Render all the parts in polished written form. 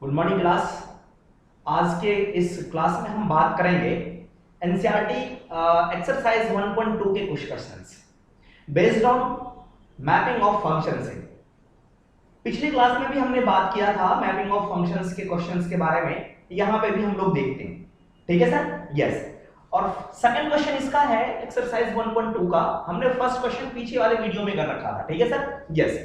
Good morning class. आज के इस क्लास में हम बात करेंगे एनसीईआरटी एक्सरसाइज 1.2 के कुछ questions based on mapping of functions है। पिछली क्लास में भी हमने बात किया था मैपिंग ऑफ फंक्शंस के क्वेश्चंस के बारे में, यहां पे भी हम लोग देखते हैं। ठीक है सर? यस। और सेकंड क्वेश्चन इसका है एक्सरसाइज 1.2 का। हमने फर्स्ट क्वेश्चन पीछे वाले वीडियो में कर रखा था। ठीक है सर? यस।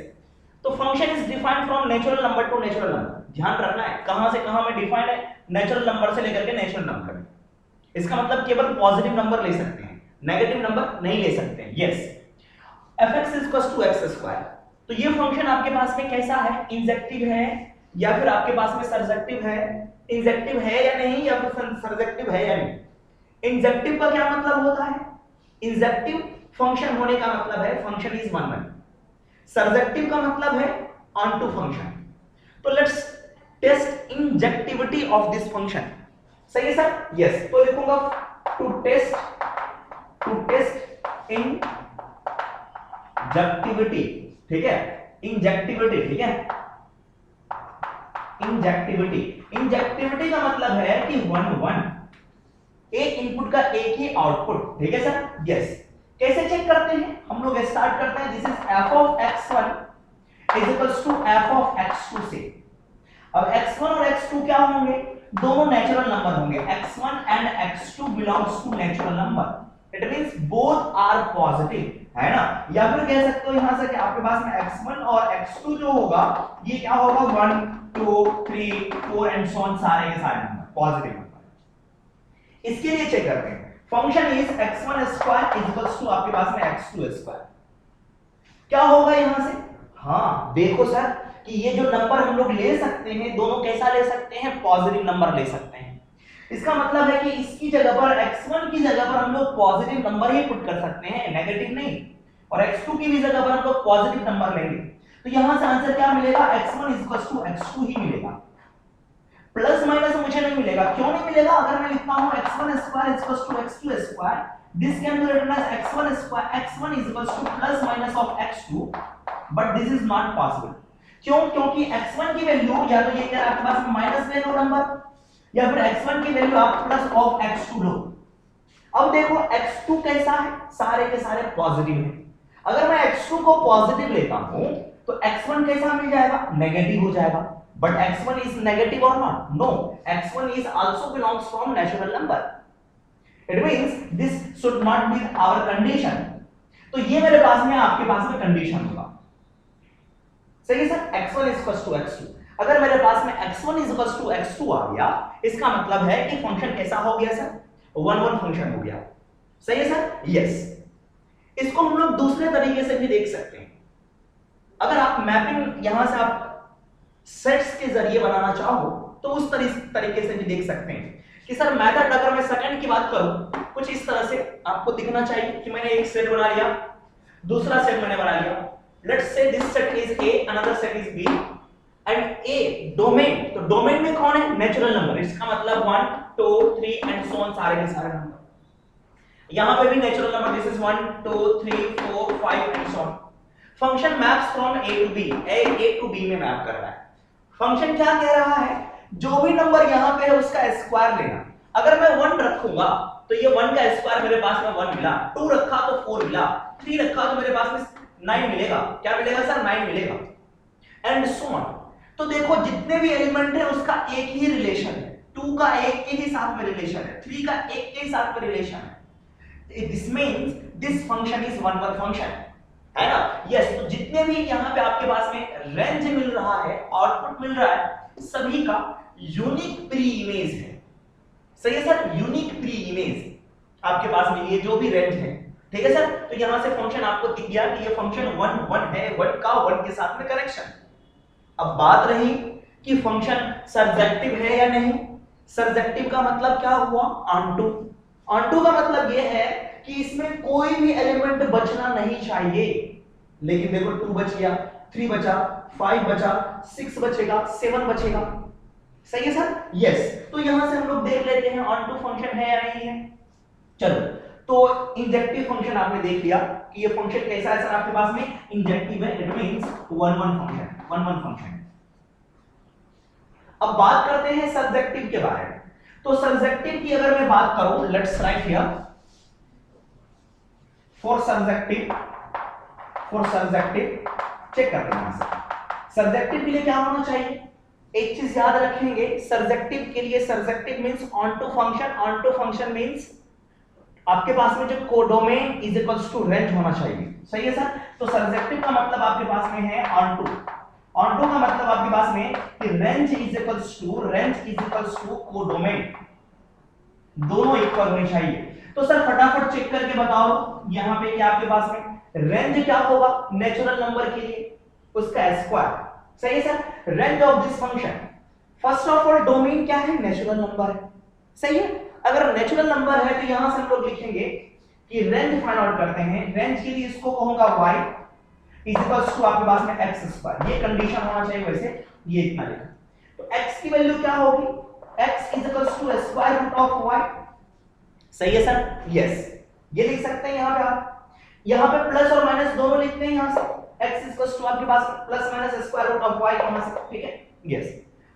तो function is defined from natural number to natural number. ध्यान रखना है कहां से कहां में डिफाइंड है, नेचुरल नंबर से लेकर के नेचुरल नंबर में। इसका मतलब केवल पॉजिटिव नंबर ले सकते हैं, नेगेटिव नंबर नहीं ले सकते हैं। यस। fx = x²। तो ये फंक्शन आपके पास में कैसा है, इंजेक्टिव है या फिर आपके पास में सरजेक्टिव है? इंजेक्टिव है या नहीं, या फिर सरजेक्टिव है या नहीं? इंजेक्टिव का क्या मतलब होता है? इंजेक्टिव फंक्शन होने का मतलब है function is one one. Surjective का मतलब है ऑन टू फंक्शन। तो let's test injectivity of this function. सही है सर? यस। तो लिखूंगा टू टेस्ट इंजेक्टिविटी। ठीक है? इंजेक्टिविटी। ठीक है? इंजेक्टिविटी का मतलब है कि वन वन, एक इनपुट का एक ही आउटपुट। ठीक है सर? यस। कैसे चेक करते हैं? हम लोग स्टार्ट करते हैं, this is f of x1 = f of x2 से। अब x1 और x2 क्या होंगे? दोनों नेचुरल नंबर होंगे। x1 and x2 belongs to natural number. It means both are positive, है ना? या फिर कह सकते हो यहां से कि आपके पास में x1 और x2 जो होगा ये क्या होगा, 1 2 3 4 एंड सो ऑन, सारे के सारे नंबर पॉजिटिव नंबर। इसके लिए चेक करते हैं फंक्शन इज x1² = आपके पास में x2²। क्या होगा यहां से? हां देखो सर कि ये जो नंबर हम लोग ले सकते हैं दोनों कैसा ले सकते हैं, पॉजिटिव नंबर ले सकते हैं। इसका मतलब है कि इसकी जगह पर x1 की जगह पर हम लोग पॉजिटिव नंबर ही पुट कर सकते हैं, नेगेटिव नहीं। और x2 की भी जगह पर हम लोग पॉजिटिव नंबर लेंगे। तो यहां से आंसर क्या मिलेगा? x1 = x2 ही मिलेगा, प्लस माइनस मुझे नहीं मिलेगा। क्यों नहीं मिलेगा? अगर मैं लिखता हूं x1² = x2², this can be written as x1 = plus minus of x2, but this is not possible. क्यों? क्योंकि x1 की वैल्यू या तो ये क्या आपके पास में माइनस ले लो नंबर, या फिर x1 की वैल्यू आप प्लस ऑफ x2 लो। अब देखो x2 कैसा है, सारे के सारे पॉजिटिव है। अगर मैं x2 को पॉजिटिव लेता हूं तो x1 कैसा मिल जाएगा, नेगेटिव हो जाएगा। But x1 is negative or not? No, x1 is also belongs from natural number. It means this should not be our condition. तो ये मेरे पास में आपके पास में कंडीशन होगा। सही है सर? x1 = x2। अगर मेरे पास में x1 = x2 आ गया, इसका मतलब है कि फंक्शन कैसा हो गया सर, वन वन फंक्शन हो गया। सही है सर? यस। इसको हम लोग दूसरे तरीके से भी देख सकते हैं। अगर आप मैपिंग यहां से आप सेट्स के जरिए बनाना चाहो तो उस तरीके से भी देख सकते हैं कि सर मेथड, अगर मैं सेकंड की बात करूं कुछ इस तरह से आपको दिखना चाहिए कि मैंने एक सेट बना लिया, दूसरा सेट मैंने बना लिया। Let's say this set is A, another set is B and A domain. तो डोमेन में कौन है? Natural number. इसका मतलब 1 2 3 एंड सो ऑन, सारे के सारे नंबर। यहां पे भी natural number, this is 1 2 3 4 5 and so on. Function maps from A to B, A to B में मैप कर रहा है। फंक्शन क्या कह रहा है, जो भी नंबर यहां पे है उसका स्क्वायर लेना। अगर मैं 1 रखूंगा तो ये 1 का स्क्वायर मेरे पास में 1 मिला, 2 रखा तो 4 मिला, 3 रखा तो मेरे पास में 9 मिलेगा। क्या मिलेगा सर? 9 मिलेगा एंड सो ऑन। तो देखो जितने भी एलिमेंट है उसका एक ही रिलेशन है, 2 का एक के ही साथ में रिलेशन है, 3 का एक के ही साथ में रिलेशन है। This means this function is one one function, है ना? यस। तो जितने भी यहां पे आपके पास में रेंज मिल रहा है, आउटपुट मिल रहा है, सभी का यूनिक प्री इमेज है। सही है सर? यूनिक प्री इमेज आपके पास में ये जो भी रेंज है। ठीक है सर? तो यहां से फंक्शन आपको दिख गया कि ये फंक्शन 1 1 है, 1 का 1 के साथ में करेक्शन। अब बात रही कि फंक्शन सरजेक्टिव है या नहीं। सरजेक्टिव का मतलब क्या हुआ? ऑनटू। ऑनटू का मतलब ये है कि इसमें कोई भी एलिमेंट बचना नहीं चाहिए। लेकिन देखो 2 बच गया, 3 बचा, 5 बचा, 6 बचेगा, 7 बचेगा। सही है सर? यस। तो यहां से हम लोग देख लेते हैं ऑन टू फंक्शन है या नहीं है। चलो, तो इंजेक्टिव फंक्शन आपने देख लिया कि ये फंक्शन कैसा है सर, आपके पास में इंजेक्टिव है। It means one one function, one one function. अब बात करते हैं सर्जेक्टिव के बारे में। तो सर्जेक्टिव की अगर मैं बात करूं, let's write here for surjective check करते हैं यहां से। सर्जेक्टिव के लिए क्या होना चाहिए, एक चीज याद रखेंगे, सर्जेक्टिव के लिए surjective means onto function means आपके पास में जो codomain is equals to range होना चाहिए। सही है सर। तो सर्जेक्टिव का मतलब आपके पास में है ऑन टू का मतलब आपके पास में कि range is equals to codomain, दोनों इक्वल होने चाहिए। तो सर फटाफट चेक करके बताओ यहां पे कि आपके पास में रेंज क्या होगा नेचुरल नंबर के लिए, उसका स्क्वायर। सही है sir. Range of this function, first of all domain क्या है, नेचुरल नंबर है। सही है। अगर नेचुरल नंबर है तो यहां से हम लोग लिखेंगे कि रेंज फाइंड आउट करते हैं। रेंज के लिए इसको कहूंगा y इज इक्वल्स टू आपके पास में x स्क्वायर, ये कंडीशन होना चाहिए। वैसे ये इतना लिखा, तो x की वैल्यू क्या होगी, x is equals to square root of y। सही है सर। यस, ये लिख सकते हैं यहां पे आप। यहां पे प्लस और माइनस दोनों लिखते हैं यहां से, x इज इक्वल्स टू आपके पास plus minus square root of y यहां से। ठीक है। यस,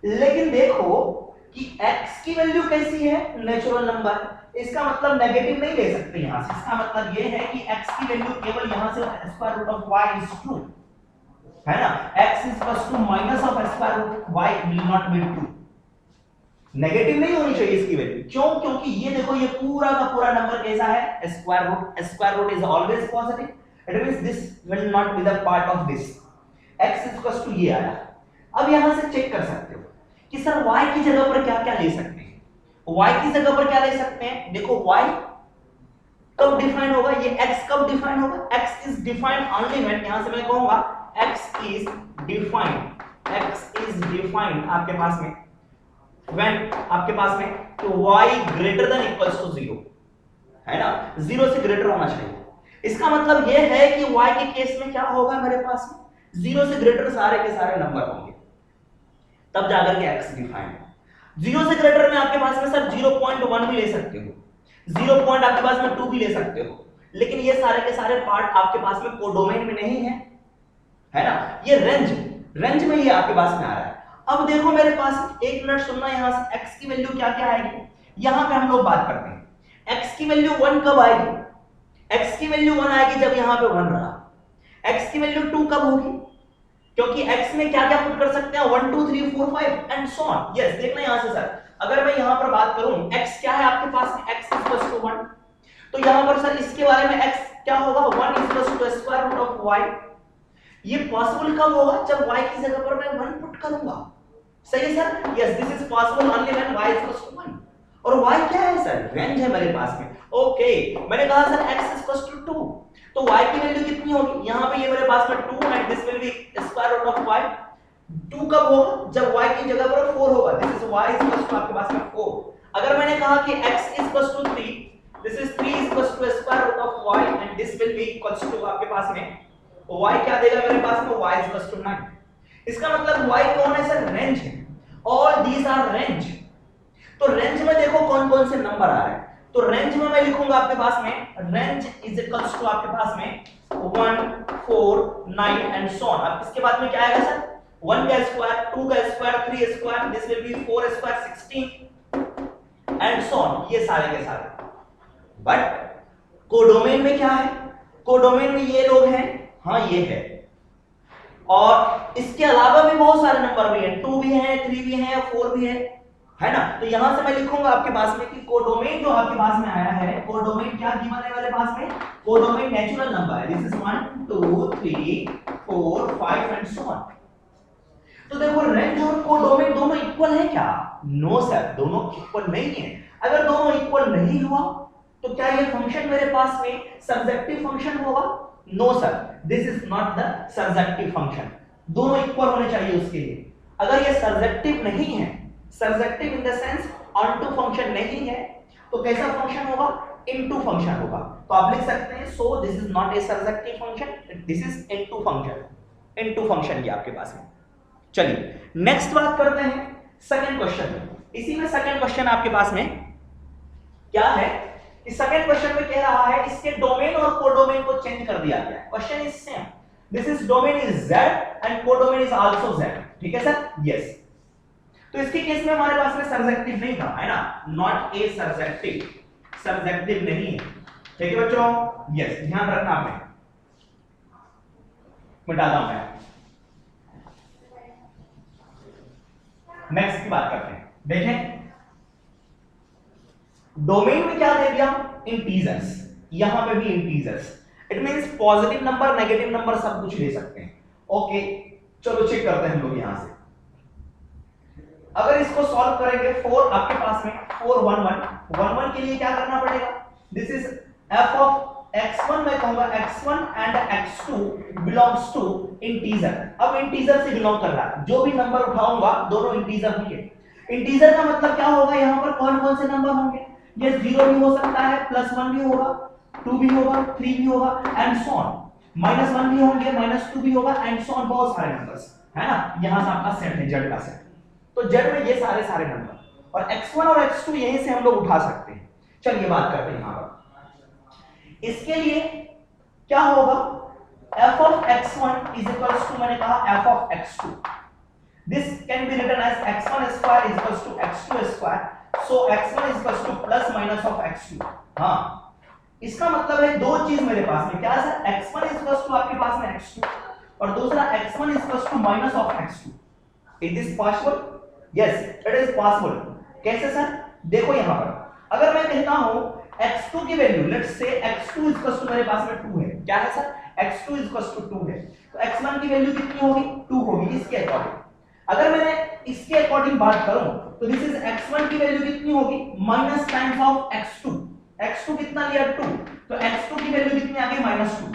लेकिन देखो कि x की वैल्यू कैसी है, नेचुरल नंबर, इसका मतलब नेगेटिव नहीं ले सकते यहां से। इसका मतलब ये है कि x की वैल्यू केवल यहां से square root of y is true, है ना। x is equals to minus of square root y will not be true, negative नहीं होनी चाहिए इसकी वैल्यू। क्यों, क्योंकि ये देखो ये पूरा का पूरा नंबर कैसा है, square root is always positive, it means this will not be the part of this. x is equals to ये आया। अब यहां से चेक कर सकते हो कि सर y की जगह पर क्या क्या ले सकते हैं। y की जगह पर क्या ले सकते हैं, देखो y कब डिफाइन होगा, ये x कब डिफाइन होगा, x is defined only when, यहां से मैं कहूंगा x इज डिफाइंड आपके पास में व्हेन आपके पास में तो y greater than equals to 0, है ना, 0 से ग्रेटर होना चाहिए। इसका मतलब ये है कि y के केस में क्या होगा, मेरे पास में 0 से ग्रेटर सारे के सारे नंबर होंगे, तब जाकर के x डिफाइन है। 0 से ग्रेटर में आपके पास में सर 0.1 भी ले सकते हो, 0. आपके पास में 2 भी ले सकते हो, लेकिन ये सारे के सारे पार्ट आपके पास में कोडोमेन में नहीं है ना। ये रेंज में ये आपके पास में आ रहा है। अब देखो मेरे पास, एक मिनट सुनना, यहां से x की वैल्यू क्या क्या आएगी, यहां पे हम लोग बात करते हैं। x की वैल्यू 1 कब आएगी, x की वैल्यू 1 आएगी जब यहां पे 1 रहा। x की वैल्यू 2 कब होगी, क्योंकि x में क्या क्या पुट कर सकते हैं, 1 2 3 4 5 एंड सो ऑन। यस, देखना यहां से सर, अगर मैं यहां पर बात करूं x क्या है आपके पास में, x इक्वल्स टू 1, तो यहां पर सर इसके बारे में x क्या होगा, 1 equals to square root of y। ये पॉसिबल कब होगा, जब y की जगह पर मैं 1 पुट करूंगा। सही है sir. Yes, this is possible only when y equals to 1। और y क्या है सर, रेंज है मेरे पास में। ओके, मैंने कहा सर x इक्वल्स टू 2, तो y की वैल्यू कितनी होगी, यहां पे ये मेरे पास में 2 and this will be square root of y। 2 कब होगा, जब y की जगह पर 4 होगा, this is y equals to आपके पास में 4। अगर मैंने कहा कि x equals to 3, this is 3 equals to square root of y and this will be equals to आपके पास में y क्या देगा मेरे पास में, y इक्वल्स टू 9। इसका मतलब y कौन है सर, रेंज है। All these are range. तो रेंज में देखो कौन कौन से नंबर आ रहे हैं, तो रेंज में मैं लिखूंगा आपके पास में रेंज इज इक्वल्स टू आपके पास में 1 4 9 एंड सो ऑन। अब इसके बाद में क्या आएगा सर, 1 का स्क्वायर, 2 का square, 3 square, this will B 4 square 16 and so on, ये सारे के सारे। बट कोडोमेन में क्या है, कोडोमेन में ये लोग हैं, हाँ ये है, और इसके अलावा भी बहुत सारे नंबर भी हैं, 2 भी हैं, 3 भी हैं, 4 भी है ना। तो यहां से मैं लिखूंगा आपके पास में कि कोडोमेन जो आपके पास में आया है, कोडोमेन क्या गिवन है मेरे पास में, कोडोमेन नेचुरल नंबर है, this is 1 2 3 4 5 and so on. तो देखो रेंज और कोडोमेन दोनों इक्वल है क्या, नो सर, दोनों इक्वल नहीं है। अगर दोनों इक्वल नहीं हुआ तो क्या ये फंक्शन मेरे पास में सर्जेक्टिव फंक्शन होगा, no sir, this is not the surjective function. दोनों इक्वल होने चाहिए उसके लिए। अगर ये सर्जेक्टिव नहीं है, surjective in the sense onto function नहीं है, तो कैसा फंक्शन होगा, इनटू फंक्शन होगा। तो आप लिख सकते हैं so this is not a surjective function, this is into function, into function ये आपके पास है। चलिए नेक्स्ट बात करते हैं सेकंड क्वेश्चन। इसी में सेकंड क्वेश्चन आपके पास में क्या है कि सेकंड क्वेश्चन में कह रहा है इसके डोमेन और कोडोमेन को चेंज कर दिया गया है। Question is same, this is domain is z and codomain is also z। ठीक है सर, यस। तो इसके केस में हमारे पास में सर्जेक्टिव नहीं था, है ना, नॉट ए सर्जेक्टिव, सर्जेक्टिव नहीं है। ठीक है बच्चों, यस, ध्यान रखना आपने, मिटाता हूं मैं। नेक्स्ट की बात करते हैं, देखें डोमेन में क्या दे दिया, इंटीजर्स, यहां पे भी integers, it means positive number negative number सब कुछ ले सकते हैं। ओके, चलो चेक करते हैं हम लोग यहां से। अगर इसको सॉल्व करेंगे 4 आपके पास में 4 1 1 1 1 के लिए क्या करना पड़ेगा, this is f of x1, मैं कहूंगा x1 and x2 belongs to integer. अब इंटीजर से बिलोंग कर रहा है, जो भी नंबर उठाऊंगा दोनों इंटीजर होंगे। इंटीजर का मतलब क्या होगा, यहां पर कौन कौन से नंबर होंगे, ये 0 भी हो सकता है, +1 भी होगा, 2 भी होगा, 3 भी होगा एंड सो ऑन, -1 भी होंगे, -2 भी होगा एंड सो ऑन, बहुत सारे नंबर्स, है ना। यहां से आपका सेट है जेड का सेट, तो जेड में ये सारे नंबर और x1 और x2 यहीं से हम लोग उठा सकते हैं। चलिए बात करते हैं यहां पर, इसके लिए क्या होगा, f of x1 is equals to, मैंने कहा f of x2, this can be written as x1 square is equals to x2 square, so x1 is equals to plus minus of x2। हाँ, इसका मतलब है दो चीज मेरे पास में, क्या है sir, x1 is equals to आपके पास में x2 और दूसरा x1 is equals to minus of x2। Is this possible? Yes, it is possible। कैसे सर, देखो यहां पर अगर मैं कहता हूं x2 की value, let's say x2 is equals to मेरे पास में 2 है, क्या है sir, x2 is equals to 2 है, तो x1 की वैल्यू कितनी होगी, 2 होगी इसके अकॉर्डिंग। अगर मैंने इसके अकॉर्डिंग बात करूं तो दिस इज x1 की वैल्यू कितनी होगी, minus times of x2, x2 कितना लिया 2, तो x2 की वैल्यू कितनी आ गई, -2,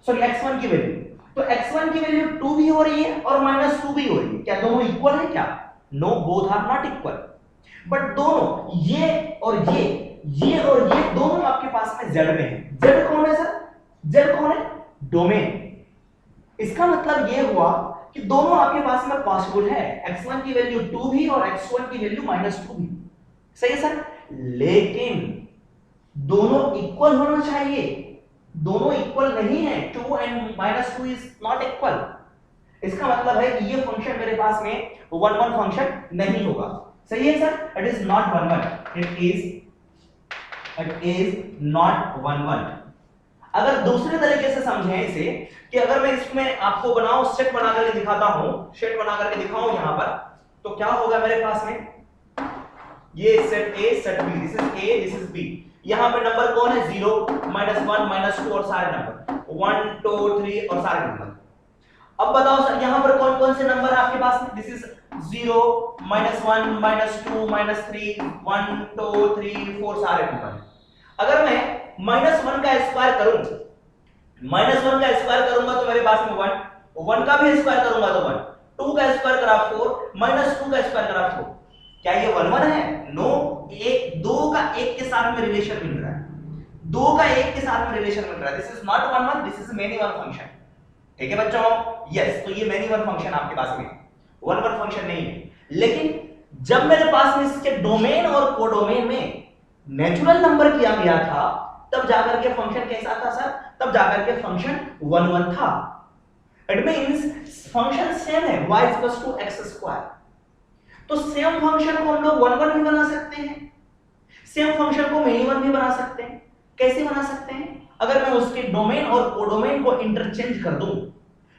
सॉरी x1 की वैल्यू, तो x1 की वैल्यू 2 भी हो रही है और -2 भी हो रही है, क्या दोनों इक्वल है क्या, no, both are not equal, but दोनों ये और ये और ये दोनों आपके पास में z में है। z कौन है सर, z कौन है, डोमेन। इसका मतलब ये हुआ कि दोनों आपके पास में पॉसिबल है, x1 की वैल्यू 2 भी और x1 की वैल्यू -2 भी, सही है सर, लेकिन दोनों इक्वल होना चाहिए, दोनों इक्वल नहीं है, 2 एंड -2 इज नॉट इक्वल। इसका मतलब है कि ये फंक्शन मेरे पास में 1 1 फंक्शन नहीं होगा, सही है sir, it is not 1 1, it is not 1 1। अगर दूसरे तरीके से समझें इसे, कि अगर मैं इसमें आपको बनाऊं, सेट बना करके दिखाता हूं, सेट बना करके दिखाऊं यहां पर, तो क्या होगा मेरे पास में, ये set A set B, this is A this is B, यहां पे नंबर कौन है, 0 -1 -2 और सारे नंबर 1 2 3 और सारे नंबर। अब बताओ सर यहां पर कौन कौन से नंबर है आपके पास में, दिस इज 0 -1 -2 -3 1 2 3 4 सारे नंबर। अगर मैं -1 का स्क्वायर करूं, -1 का स्क्वायर करूंगा तो मेरे पास में 1, 1 का भी स्क्वायर करूंगा तो 1, 2 का स्क्वायर करा 4, -2 का स्क्वायर करा 4, क्या ये 1 1 है, नो, एक 2 का 1 के साथ में रिलेशन मिल रहा है, 2 का 1 के साथ में रिलेशन मिल रहा है, this is not 1 1, this is many one function. ठीक है बच्चों, यस, तो ये मेनी वन फंक्शन आपके पास में 1 1 फंक्शन नहीं है। लेकिन जब मेरे पास में इसके डोमेन और कोडोमेन में नेचुरल नंबर किया गया था, तब जाकर के फंक्शन कैसा था सर, तब जाकर के फंक्शन 1 1 था। इट मींस फंक्शन सेम है, y = x²। तो सेम फंक्शन को हम लोग 1 1 भी बना सकते हैं, सेम फंक्शन को मेनी वन भी बना सकते हैं। कैसे बना सकते हैं, अगर मैं उसके डोमेन और कोडोमेन को इंटरचेंज कर दूं,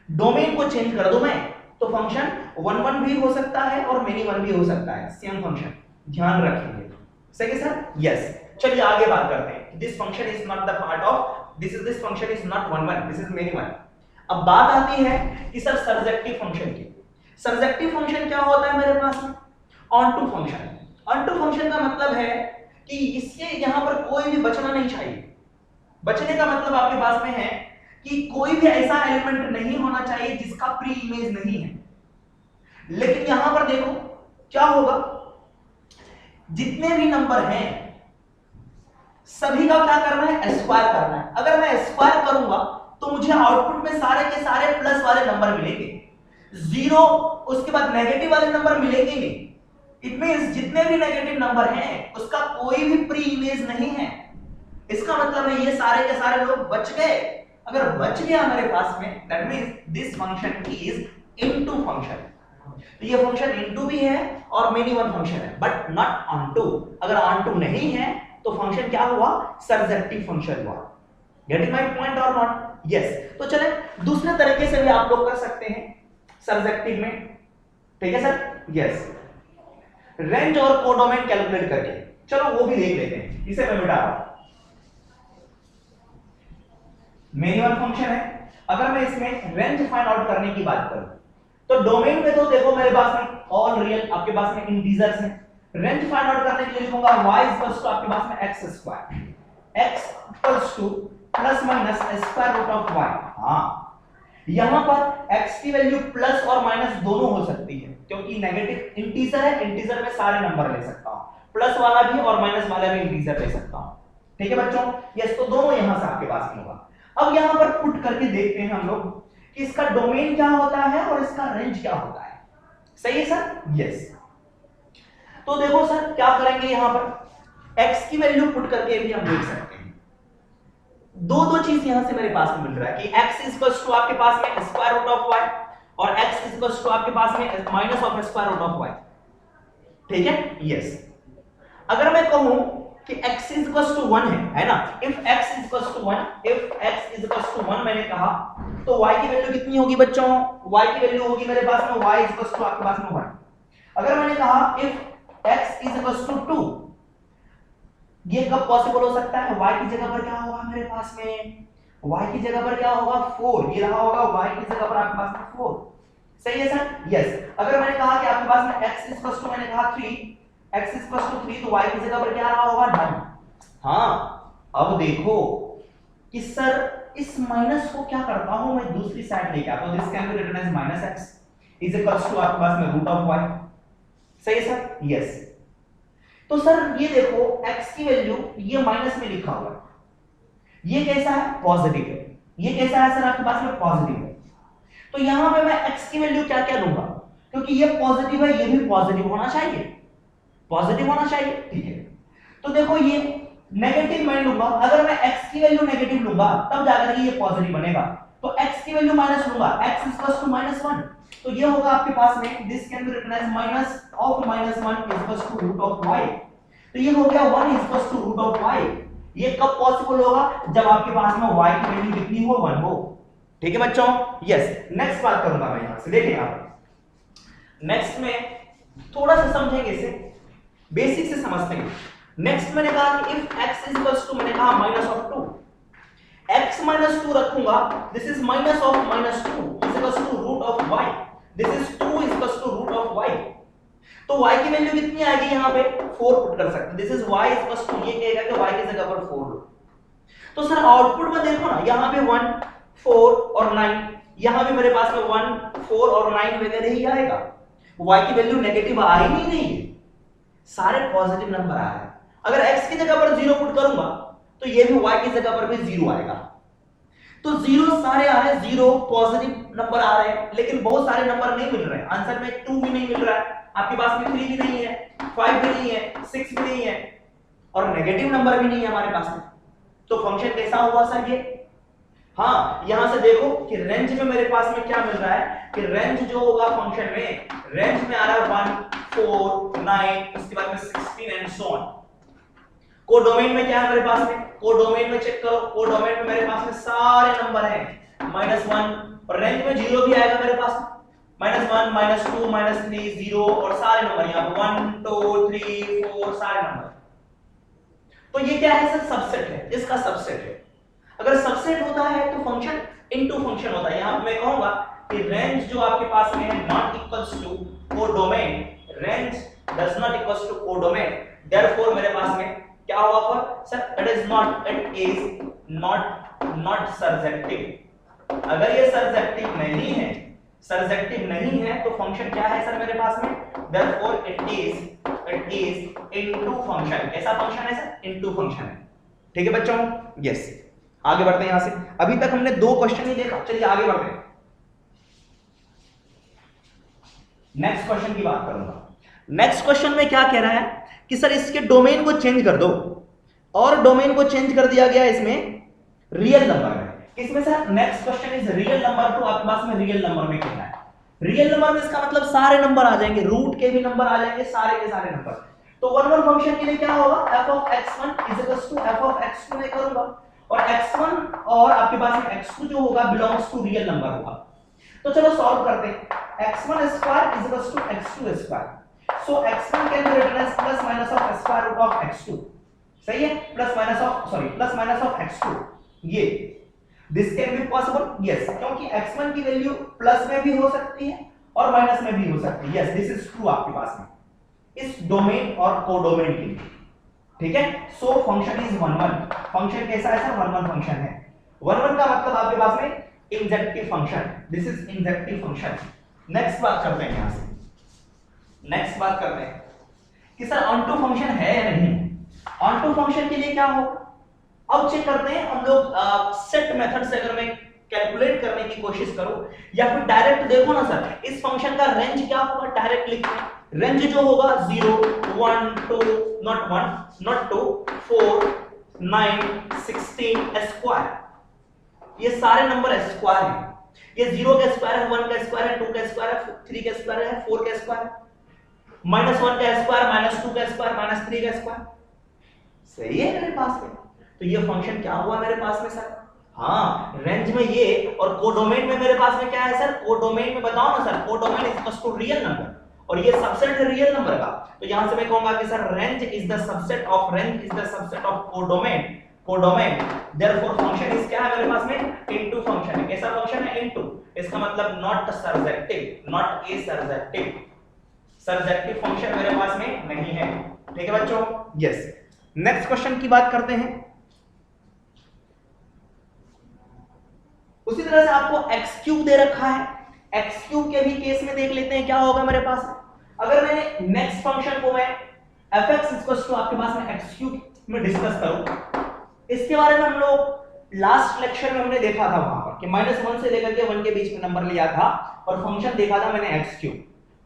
डोमेन को चेंज कर दूं मैं, तो फंक्शन 1 1 भी हो सकता है और मेनी वन भी हो सकता है, सेम फंक्शन, ध्यान रखेंगे, सही है सर, यस। चलिए आगे बात करते हैं, this function is not the part of this function is not 1 1, this is many one. अब बात आती है कि सर सर्जेक्टिव फंक्शन की। सर्जेक्टिव फंक्शन क्या होता है मेरे पास में, onto function. Onto function का मतलब है कि इसके यहां पर कोई भी बचना नहीं चाहिए। बचने का मतलब आपके पास में है कि कोई भी ऐसा एलिमेंट नहीं होना चाहिए जिसका प्री इमेज नहीं है। लेकिन यहां पर देखो क्या होगा, जितने भी नंबर हैं सभी का क्या करना है, स्क्वायर करना है। अगर मैं स्क्वायर करूंगा तो मुझे आउटपुट में सारे के सारे प्लस वाले नंबर मिलेंगे, 0 उसके बाद नेगेटिव वाले नंबर मिलेंगे नहीं। इट मींस जितने भी नेगेटिव नंबर हैं उसका कोई भी प्री इमेज नहीं है। इसका मतलब है ये सारे के सारे लोग बच गए। अगर बच गया मेरे पास में, that means this function is into function. तो ये फंक्शन इनटू भी है और मेनी वन फंक्शन है, बट नॉट ऑन टू। अगर ऑन टू नहीं है तो फंक्शन क्या हुआ, सरजेक्टिव फंक्शन हुआ। गेटिंग माय पॉइंट और नॉट? यस। तो चले दूसरे तरीके से भी आप लोग कर सकते हैं सरजेक्टिव में, ठीक है सर? यस, रेंज और कोडोमेन कैलकुलेट करके, चलो वो भी देख लेते हैं। इसे मैं मिटा रहा हूं, मेनी वन फंक्शन है। अगर मैं इसमें रेंज फाइंड आउट करने की बात करूं तो डोमेन में तो देखो मेरे पास में ऑल रियल, आपके पास में इंटीजर्स हैं। रेंज फाइंड आउट करने के लिए लिखूंगा y आपके पास में x square, x plus minus square root of y। हां, यहां पर x की वैल्यू प्लस और माइनस दोनों हो सकती है, क्योंकि नेगेटिव इंटीजर है, इंटीजर में सारे नंबर ले सकता हूं, प्लस वाला भी और माइनस वाला भी इंटीजर ले सकता हूं। ठीक है बच्चों? यस, तो दोनों यहां से आपके पास में होगा। अब यहां पर पुट करके देखते हैं हम लोग कि इसका डोमेन क्या होता है और इसका रेंज क्या होता है। सही है सर? यस। तो देखो सर क्या करेंगे, यहां पर x की वैल्यू पुट करके भी हम देख सकते हैं। दो चीज यहां से मेरे पास में मिल रहा है कि x इक्वल्स टू आपके पास में स्क्वायर रूट ऑफ y और x इक्वल्स टू आपके पास में minus of square root of y। ठीक है? यस। अगर मैं कहूं कि x इक्वल्स टू 1 है ना, if x equals to 1, if x equals to 1 मैंने कहा, तो y की वैल्यू कितनी होगी बच्चों? y की वैल्यू होगी मेरे पास में y इक्वल्स टू आपके पास में 1। अगर मैंने कहा इफ x इक्वल्स टू 2, ये कब पॉसिबल हो सकता है? y की जगह पर क्या होगा मेरे पास में? y की जगह पर क्या होगा? 4। ये रहा होगा y की जगह पर आपके पास में 4। सही है सर? यस। अगर मैंने कहा कि आपके पास में x इक्वल्स टू, मैंने कहा 3, x इक्वल्स टू 3, तो y की जगह पर क्या रहा होगा? 9। हाँ, अब देखो कि सर इस माइनस को क्या करता हूं मैं, दूसरी साइड लेके आता हूं। This can be written as minus x is equals to आपके पास में रूट ऑफ y। सही है सर? यस। तो सर ये देखो x की वैल्यू ये माइनस में लिखा हुआ है, ये कैसा है? पॉजिटिव है। ये कैसा है सर? आपके पास में पॉजिटिव है। तो यहां पे मैं x की वैल्यू क्या क्या लूंगा, क्योंकि ये पॉजिटिव है, ये भी पॉजिटिव होना चाहिए, पॉजिटिव होना चाहिए। ठीक है, तो देखो ये नेगेटिव मैं लूंगा। अगर मैं x की वैल्यू नेगेटिव लूंगा तब जाकर ये पॉजिटिव बनेगा। तो x की वैल्यू माइनस लूंगा, x इक्वल्स टू -1, तो ये होगा आपके पास में this can be written as minus of -1 equals to root of y। तो ये हो गया 1 equals to root of y। ये कब पॉसिबल होगा? जब आपके पास में y की वैल्यू कितनी हो? 1 हो। ठीक है बच्चों? यस। नेक्स्ट बात करूंगा मैं यहां से, देखिए आप नेक्स्ट में थोड़ा सा समझेंगे, इसे बेसिक से समझते हैं। नेक्स्ट मैंने कहा कि इफ x इक्वल्स टू, मैंने कहा माइनस ऑफ 2, x माइनस 2 रखूंगा, this is minus of minus 2 is equals to root of y, this is 2 is equals to root of y। तो y की वैल्यू कितनी आएगी? यहां पे 4 पुट कर सकते हैं। This is y equals to, ये कहेगा कि y की जगह पर 4 लो। तो सर आउटपुट में देखो ना, यहां पे 1 4 और 9, यहां भी मेरे पास में 1 4 और 9 वगैरह ही आएगा। y की वैल्यू नेगेटिव आ ही नहीं रही है, सारे पॉजिटिव नंबर आ रहे हैं। अगर x की जगह पर 0 पुट करूंगा तो ये भी y की जगह पर भी 0 आएगा। तो 0 सारे आ रहे हैं, 0 पॉजिटिव नंबर आ रहे हैं, लेकिन बहुत सारे नंबर नहीं मिल रहे हैं। आंसर में 2 भी नहीं मिल रहा है, आपके पास में 3 भी नहीं है, 5 भी नहीं है, 6 भी नहीं है, और नेगेटिव नंबर भी नहीं है हमारे पास में। तो फंक्शन कैसा हुआ सर ये? हाँ, यहां से देखो कि रेंज में मेरे पास में क्या मिल रहा है कि रेंज जो होगा फंक्शन में, रेंज में आ रहा है 1 4 9, उसके बाद में 16 एंड सो ऑन। कोडोमेन में क्या है मेरे पास में? कोडोमेन में चेक करो, कोडोमेन में मेरे पास में सारे नंबर हैं -1, और रेंज में 0 भी आएगा मेरे पास, -1 -2 -3 0, और सारे नंबर यहां पे 1 2 3 4 सारे नंबर। तो ये क्या है सर? सबसेट है, इसका सबसेट है। अगर सबसेट होता है तो फंक्शन इनटू फंक्शन होता है। यहां पे मैं कहूंगा कि रेंज जो आपके पास में है not equals to codomain, range does not equals to codomain, therefore मेरे पास में क्या हुआ for sir? It is not surjective. अगर ये सरजेक्टिव नहीं है, सरजेक्टिव नहीं है तो फंक्शन क्या है सर मेरे पास में? Therefore it is into function. कैसा फंक्शन है सर? इनटू फंक्शन है। ठीक है बच्चों? यस। आगे बढ़ते हैं यहां से। अभी तक हमने 2 क्वेश्चन ही देखा, चलिए आगे बढ़ते हैं। नेक्स्ट क्वेश्चन की बात करूंगा। नेक्स्ट क्वेश्चन में क्या कह रहा है कि सर इसके डोमेन को चेंज कर दो, और डोमेन को चेंज कर दिया गया इसमें रियल नंबर में। किसमें sir? Next question is real number, तो आपके पास में रियल नंबर में कहना है। रियल नंबर में इसका मतलब सारे नंबर आ जाएंगे, रूट के भी नंबर आ जाएंगे, सारे के सारे नंबर। तो 1 1 फंक्शन के लिए क्या होगा, f of x1 f of x2 में करूंगा, और x1 और आपके पास में x2 जो होगा बिलोंग्स टू रियल नंबर होगा। तो चलो सॉल्व करते हैं। x1 square x2 square, so x1 can be written as plus minus of square root of x2, सही है, प्लस माइनस ऑफ x2, ये this can be possible, yes, क्योंकि x1 की वैल्यू प्लस में भी हो सकती है और माइनस में भी हो सकती है, यस दिस इज ट्रू आपके पास में इस डोमेन और कोडोमेन के लिए, ठीक है। सो फंक्शन इज 1 1, फंक्शन कैसा है सर, 1 1 फंक्शन है। 1 1 का मतलब आपके पास में injective function, this is injective function. Next बात करते हैं, यहां से नेक्स्ट बात करते हैं कि सर ऑनटू फंक्शन है या नहीं। ऑनटू फंक्शन के लिए क्या हो, अब चेक करते हैं हम लोग। सेट मेथड से अगर मैं कैलकुलेट करने की कोशिश करूं या फिर डायरेक्ट देखो ना सर, इस फंक्शन का रेंज क्या होगा, डायरेक्ट लिखते, रेंज जो होगा 0 1 2 नॉट 1 नॉट 2 4 9 16 स्क्वायर, ये सारे नंबर स्क्वायर हैं। ये 0 का स्क्वायर है, 1 का स्क्वायर है, 2 का स्क्वायर है, 3 का स्क्वायर है, 4 का स्क्वायर है, -1 का स्क्वायर, -2 का स्क्वायर, -3 का स्क्वायर, सही है मेरे पास में। तो ये फंक्शन क्या हुआ मेरे पास में सर, हाँ रेंज में ये, और कोडोमेन में मेरे पास में क्या है सर, कोडोमेन में बताओ ना sir, codomain is equal to real number, और ये सबसेट है रियल नंबर का। तो यहां से मैं कहूंगा कि sir range is the subset of codomain, therefore function is क्या है मेरे पास में, इनटू फंक्शन है। कैसा फंक्शन है, इनटू, इसका मतलब नॉट सरजेक्टिव, नॉट ए सरजेक्टिव, सरजेक्टिव फंक्शन मेरे पास में नहीं है, ठीक है बच्चों, यस। नेक्स्ट क्वेश्चन की बात करते हैं। उसी तरह से आपको x क्यूब दे रखा है, x क्यूब के भी केस में देख लेते हैं क्या होगा मेरे पास। अगर मैंने नेक्स्ट फंक्शन को मैं fx आपके पास में x क्यूब में डिस्कस करूं, इसके बारे में हम लोग लास्ट लेक्चर में हमने देखा था वहां पर कि -1 से लेकर के 1 के बीच में नंबर लिया था और फंक्शन देखा था मैंने x क्यूब।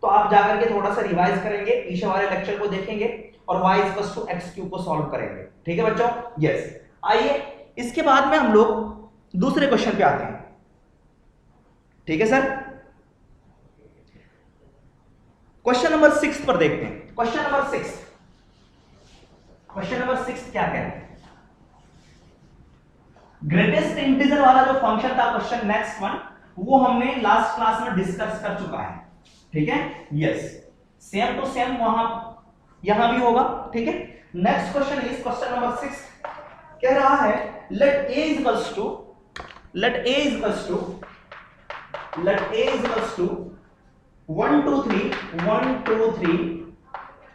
तो आप जाकर के थोड़ा सा रिवाइज करेंगे, पीछे वाले लेक्चर को देखेंगे और y x क्यूब को सॉल्व करेंगे, ठीक है बच्चों, यस। आइए इसके बाद में हम लोग दूसरे क्वेश्चन पे आते हैं, ठीक है सर। क्वेश्चन नंबर 6 पर देखते हैं। क्वेश्चन नंबर 6 क्या कह रहे हैं, ग्रेटेस्ट इंटीजर वाला जो फंक्शन था क्वेश्चन नेक्स्ट वन, वो हमने लास्ट क्लास में डिस्कस कर चुका है, ठीक है, यस। सेम टू सेम वहां यहां भी होगा, ठीक है। Next question is question number 6 कह रहा है let a is equals to 1 2 3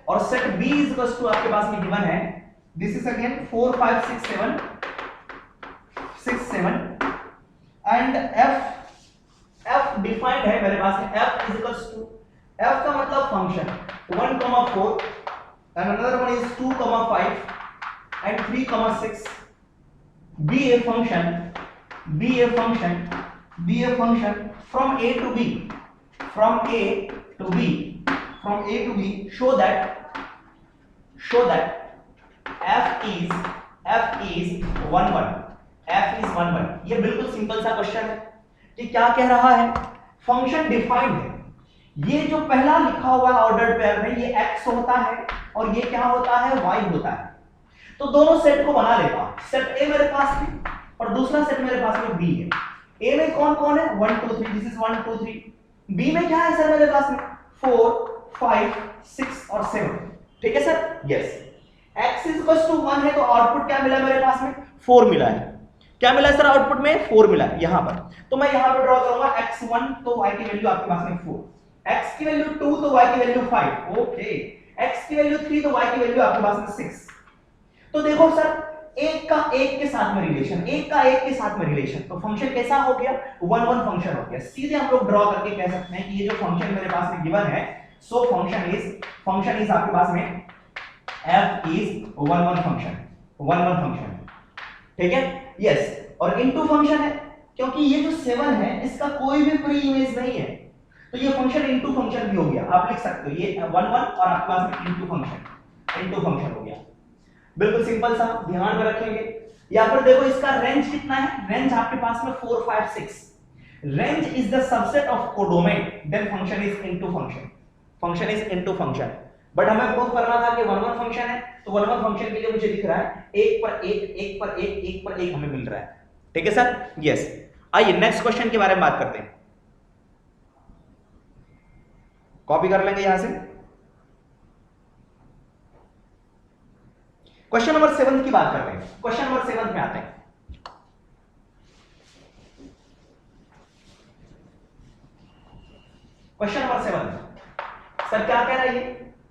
और set b is equals to आपके पास में गिवन है, this is again 4 5 6 7 and f defined है मेरे पास में, f is equals to, f का मतलब function 1 4 and another one is 2 5 and 3 6, be a function from a to b, show that f is 1 1, ये बिल्कुल सिंपल सा क्वेश्चन है कि क्या कह रहा है, फंक्शन डिफाइंड है, ये जो पहला लिखा हुआ है ऑर्डर्ड पेयर में ये x होता है और ये क्या होता है, y होता है। तो दोनों सेट को बना लेता हूं, सेट a मेरे पास में और दूसरा सेट मेरे पास में b है। a में कौन कौन है, 1 2 3, दिस इज 1 2 3। b में क्या है सर मेरे पास में, 4 5 6 और 7, ठीक है sir, yes. x is equal to 1 है तो आउटपुट क्या मिला मेरे पास में, 4 मिला है। क्या मिला सर आउटपुट में, 4 मिला है यहां पर। तो मैं यहां पर ड्रॉ करूंगा x1 तो y की वैल्यू आपके पास में 4, x की वैल्यू 2 तो y की वैल्यू 5, ओके, x की वैल्यू 3 तो y की वैल्यू आपके पास में 6। तो देखो सर एक का एक के साथ में रिलेशन, तो फंक्शन कैसा हो गया, 1 1 फंक्शन हो गया। सीधे हम लोग ड्रॉ करके कह सकते हैं कि ये जो फंक्शन मेरे पास में गिवन है, सो फंक्शन इज आपके पास में f इज 1 1 फंक्शन, ठीक है, यस। और इनटू फंक्शन है क्योंकि ये जो 7 है इसका कोई भी प्री इमेज नहीं है, तो ये फंक्शन इनटू फंक्शन भी हो गया, आप लिख सकते हो ये 1 1 और आपके पास में इनटू फंक्शन हो गया, बिल्कुल सिंपल सा, ध्यान में रखेंगे। या फिर देखो इसका रेंज कितना है, रेंज आपके पास में 4 5 6, range is the subset of codomain, then function is into function. Function is into function. But हमें प्रूव करना था कि 1 1 फंक्शन है, तो 1 1 फंक्शन के लिए मुझे दिख रहा है एक पर एक हमें मिल रहा है। ठीक है सर, यस। आइए नेक्स्ट क्वेश्चन के बारे में बात करते हैं। कॉपी कर लेंगे यहां से। क्वेश्चन नंबर 7 की बात करते हैं। क्वेश्चन नंबर 7 में आते हैं। क्वेश्चन नंबर 7 सर क्या कह रहा है ये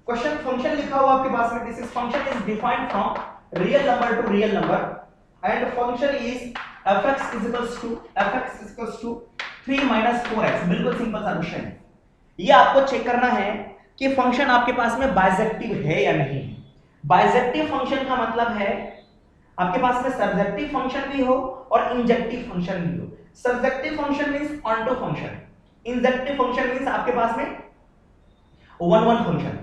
क्वेश्चन? फंक्शन लिखा हुआ आपके पास में, this is function is defined from real number to real number and function is fx equals to 3 - 4x। बिल्कुल सिंपल सा क्वेश्चन है। ये आपको चेक करना है कि फंक्शन आपके पास में बाइजेक्टिव है या नहीं है। बाइजेक्टिव फंक्शन का मतलब है आपके पास में सब्जेक्टिव फंक्शन भी हो और इंजेक्टिव फंक्शन भी हो। Subjective function means onto function, injective function means आपके पास में 1 1 फंक्शन।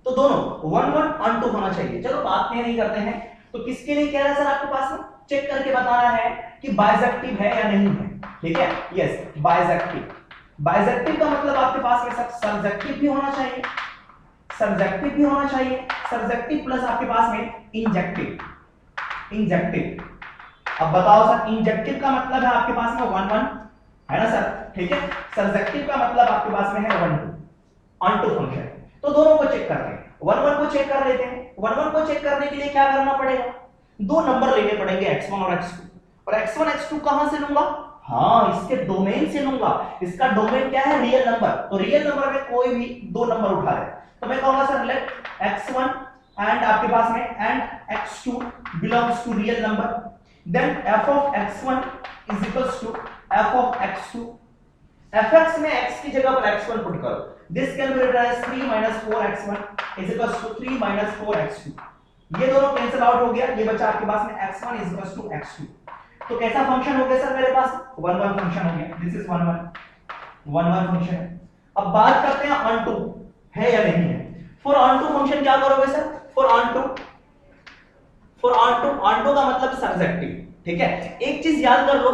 तो दोनों 1 1 ऑन टू होना चाहिए। चलो बात नहीं करते हैं, तो किसके लिए कह रहा है सर आपके पास में चेक करके बताना है कि बाइजेक्टिव है या नहीं है। ठीक है, यस बाइजेक्टिव। बाइजेक्टिव का मतलब आपके पास में सब सब्जेक्टिव भी होना चाहिए, सब्जेक्टिव भी होना चाहिए, सब्जेक्टिव प्लस आपके पास में इंजेक्टिव। अब बताओ सर, इंजेक्टिव का मतलब है आपके पास में 1 1 है ना सर। ठीक है, सब्जेक्टिव का मतलब आपके पास में है 1 2 ऑन टू फंक्शन। तो दोनों को चेक करते हैं। 1 1 को चेक कर लेते हैं। 1 1 को चेक करने के लिए क्या करना पड़ेगा? दो नंबर लेने पड़ेंगे x1 और x2। और x1 x2 कहां से लूंगा? हाँ, इसके डोमेन से लूंगा। इसका डोमेन क्या है? Real number. तो रियल नंबर में कोई भी दो नंबर उठा ले तो मैं कहूंगा सर लेट x1 एंड आपके पास में and x2 belongs to real number, then f of x1 is equals to f of x2। fx में x की जगह पर x1 पुट करो। दिस कैलकुलेटर है 3 - 4x1 is equals to 3 - 4x2। ये दोनों कैंसिल आउट हो गया, ये बचा आपके पास में x1 is equals to x2। तो कैसा फंक्शन हो गया सर मेरे पास? 1 1 फंक्शन हो गया। दिस इज 1 1 फंक्शन है। अब बात करते हैं ऑन टू है या नहीं है। फॉर ऑन टू फंक्शन क्या करोगे सर? फॉर ऑन टू का मतलब सब्जेक्टिव। ठीक है, एक चीज याद कर लो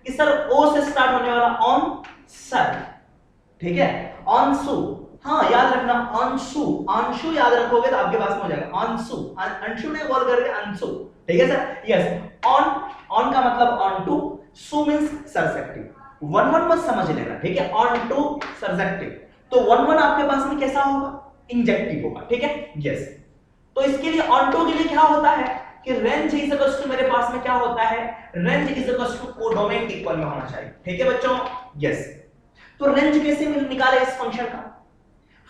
कि सर ओ से स्टार्ट होने वाला ऑन सर। ठीक है, ऑनसु, हाँ याद रखना अंशु याद रखोगे तो आपके पास में हो जाएगा अंशु। अंशु ने बोल करके अंशु। ठीक है सर, यस। ऑन का मतलब ऑन टू, सु मींस सब्जेक्टिव। 1 1 मत समझ लेना। ठीक है, ऑन टू सब्जेक्टिव। तो 1 1 आपके पास में कैसा होगा? इंजेक्टिव होगा। ठीक है, यस। तो इसके लिए ऑन टू के लिए क्या होता है कि रेंज इज इक्वल्स टू मेरे पास में क्या होता है? Range is equals to codomain equal में होना चाहिए। ठीक है बच्चों, यस। तो रेंज कैसे निकाले इस फंक्शन का?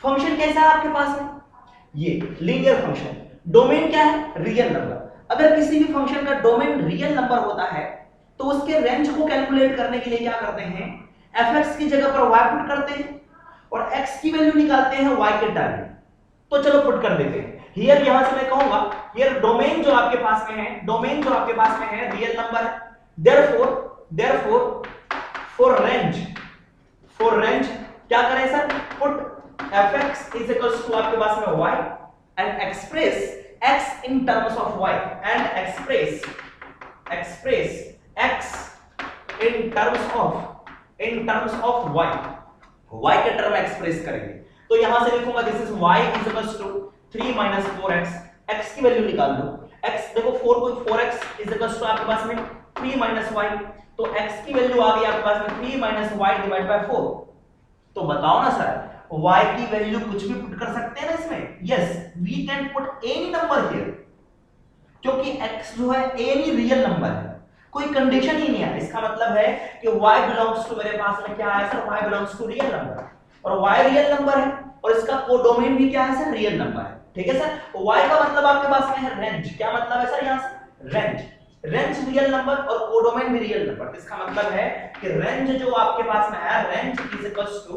फंक्शन कैसा है आपके पास में? ये लीनियर फंक्शन। डोमेन क्या है? Real number. अगर किसी भी फंक्शन का डोमेन रियल नंबर होता है तो उसके रेंज को कैलकुलेट करने के लिए क्या करते हैं? fx की जगह पर y पुट करते हैं और x की वैल्यू निकालते हैं y के टर्म में। तो चलो पुट कर देते हैं। हियर यहां से मैं कहूंगा हियर डोमेन जो आपके पास में है, डोमेन जो आपके पास में है रियल नंबर है। देयरफॉर फॉर रेंज क्या करें sir? Put fx is equals to आपके पास में y and express x in terms of y and express x in terms of y के टर्म एक्सप्रेस करेंगे। तो यहां से लिखूंगा this is y is equals to 3 - 4x। x की वैल्यू निकाल लो। x देखो 4x is equals to आपके पास में 3 - y। तो x की वैल्यू आ गई आपके पास में 3 - y डिवाइड बाय 4। तो बताओ ना सर, y की वैल्यू कुछ भी पुट कर सकते हैं ना इसमें? Yes, we can put any number here, क्योंकि x जो है एनी रियल नंबर है, कोई कंडीशन ही नहीं है। इसका मतलब है कि y बिलोंग्स टू मेरे पास में क्या है sir? y belongs to real number, और y रियल नंबर है और इसका कोडोमेन भी क्या है सर? रियल नंबर है। ठीक है सर, y का मतलब आपके पास में है रेंज। क्या मतलब है सर यहां से? रेंज रियल नंबर और कोडोमेन भी रियल नंबर। इसका मतलब है कि रेंज जो आपके पास में है, range is equals to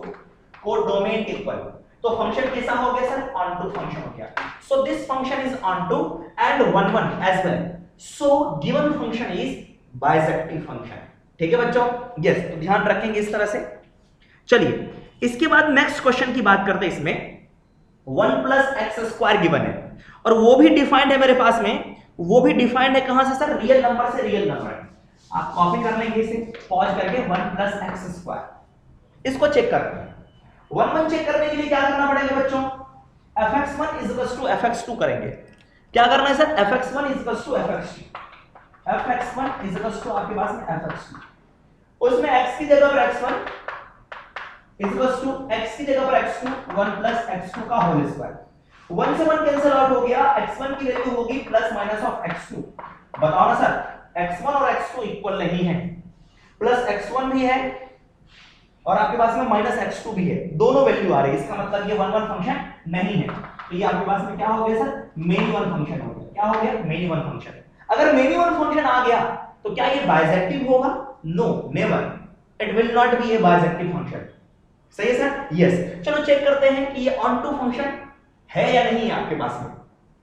codomain equal. तो फंक्शन कैसा हो गया सर? ऑन टू फंक्शन हो गया। So this function is onto and 1 1 as well. So given function is bijective function. ठीक है बच्चों, यस। तो ध्यान रखेंगे इस तरह से। चलिए इसके बाद नेक्स्ट क्वेश्चन की बात करते हैं। इसमें 1 + x² गिवन है और वो भी डिफाइंड है मेरे पास में। वो भी डिफाइंड है कहां से सर? रियल नंबर से रियल नंबर। आप कॉपी कर लेंगे इसे पॉज करके 1 प्लस एक्स स्क्वायर। इसको चेक करते हैं। 1 1 चेक करने के लिए क्या करना पड़ेगा बच्चों, fx1 इक्वल्स टू fx2 करेंगे। क्या करना है sir, fx1 equals to fx2, fx1 equals to आपके पास में fx2, उसमें x की जगह पर x1 इक्वल्स टू x की जगह पर x2 1 प्लस x2 का होल स्क्वायर। 1 से 1 कैंसिल आउट हो गया, x1 की वैल्यू होगी प्लस माइनस ऑफ x2। बताओ ना सर, x1 और x2 इक्वल नहीं है, प्लस x1 भी है और आपके पास में माइनस x2 भी है, दोनों वैल्यू आ रही है, इसका मतलब ये 1 1 फंक्शन नहीं है। तो ये आपके पास में क्या हो गया सर, मेनी वन फंक्शन हो गया। क्या हो गया, मेनी वन फंक्शन। अगर मेनी वन फंक्शन आ गया तो क्या ये बाइजेक्टिव होगा, no never, it will not be a bijective function. सही है सर, यस। चलो चेक करते हैं कि ये ऑन टू फंक्शन है या नहीं है आपके पास में।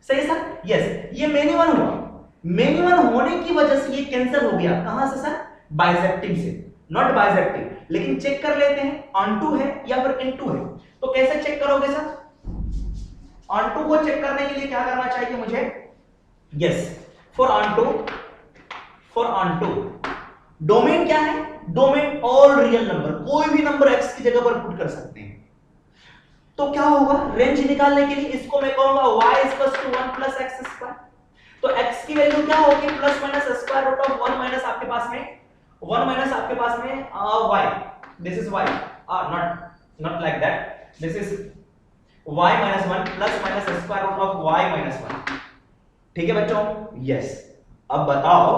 सही है सर, यस। ये मेनी वन हुआ, मेनी वन होने की वजह से ये कैंसिल हो गया, कहां से सर, बाइजेक्टिव से, नॉट बाइजेक्टिव। लेकिन चेक कर लेते हैं ऑन टू है या फिर इन टू है। तो कैसे चेक करोगे सर, ऑन टू को चेक करने के लिए क्या करना चाहिए मुझे, yes, for onto domain क्या है, डोमेन ऑल रियल नंबर, कोई भी नंबर x की जगह पर पुट कर सकते हैं। तो क्या होगा, रेंज निकालने के लिए इसको मैं कहूंगा y equals to 1 plus x square. तो x की वैल्यू क्या होगी, plus minus square root of 1 minus आपके पास में y, this is y, not like that, this is y minus 1 plus minus square root of y minus 1। ठीक है बच्चों, यस। अब बताओ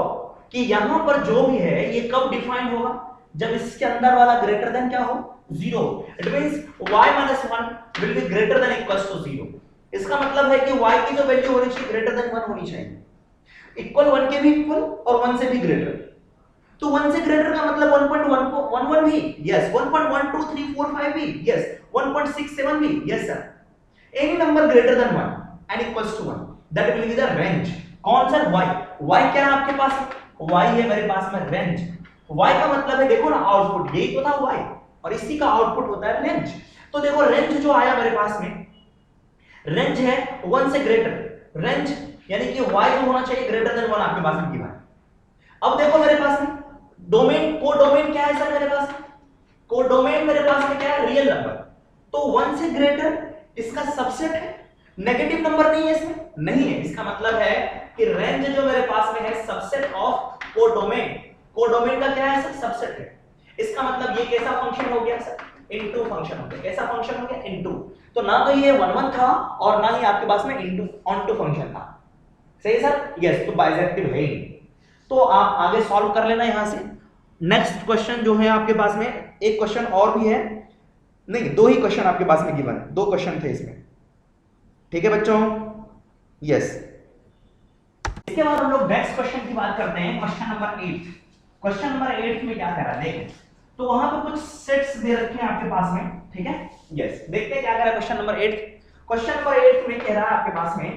कि यहां पर जो भी है ये कब डिफाइन होगा, जब इसके अंदर वाला ग्रेटर देन क्या हो, 0। It means y minus 1 will be greater than equals to 0। इसका मतलब है कि y की जो वैल्यू होनी चाहिए ग्रेटर देन 1 होनी चाहिए, इक्वल 1 के भी इक्वल और 1 से भी ग्रेटर। तो 1 से ग्रेटर का मतलब 1.11 भी, यस, 1.1234 भी, यस, 1.67 भी, yes sir. Any number greater than 1 and equals to 1, that will be the range। कौन सर, y। y क्या है आपके पास, y है मेरे पास में रेंज। y का मतलब है, देखो ना, आउटपुट, यही तो था y, और इसी का आउटपुट होता है रेंज। तो देखो रेंज जो आया मेरे पास में, रेंज है 1 से ग्रेटर, रेंज यानी कि y जो होना चाहिए ग्रेटर देन 1 आपके पास में गिवन है। अब देखो मेरे पास में डोमेन, को डोमेन क्या है सर मेरे पास में, को डोमेन मेरे पास में क्या है, रियल नंबर। तो 1 से ग्रेटर इसका सबसेट है, नेगेटिव नंबर नहीं है इसमें, नहीं है। इसका मतलब है कि रेंज जो मेरे पास में है सबसेट ऑफ कोडोमेन, कोडोमेन का क्या है सर, सबसेट है। इसका मतलब ये कैसा फंक्शन हो गया सर, इनटू फंक्शन हो गया। कैसा फंक्शन हो गया, इनटू। तो ना तो ये 1 1 था और ना ही आपके पास में इनटू ऑन टू फंक्शन था। सही है सर, यस। तो बाइजेक्टिव है ही। तो आप आगे सॉल्व कर लेना यहां से। नेक्स्ट क्वेश्चन जो है आपके पास में, एक क्वेश्चन और भी है, नहीं, 2 ही क्वेश्चन आपके पास में गिवन है, 2 क्वेश्चन थे इसमें। ठीक है बच्चों, यस। इसके बाद हम लोग नेक्स्ट क्वेश्चन की बात करते हैं, क्वेश्चन नंबर 8। क्वेश्चन नंबर 8 में क्या कह रहा है देखें। तो वहां पे कुछ सेट्स दे रखे हैं आपके पास में, ठीक है, यस। देखते हैं क्या कह रहा है क्वेश्चन नंबर 8। क्वेश्चन नंबर 8 में कह रहा है आपके पास में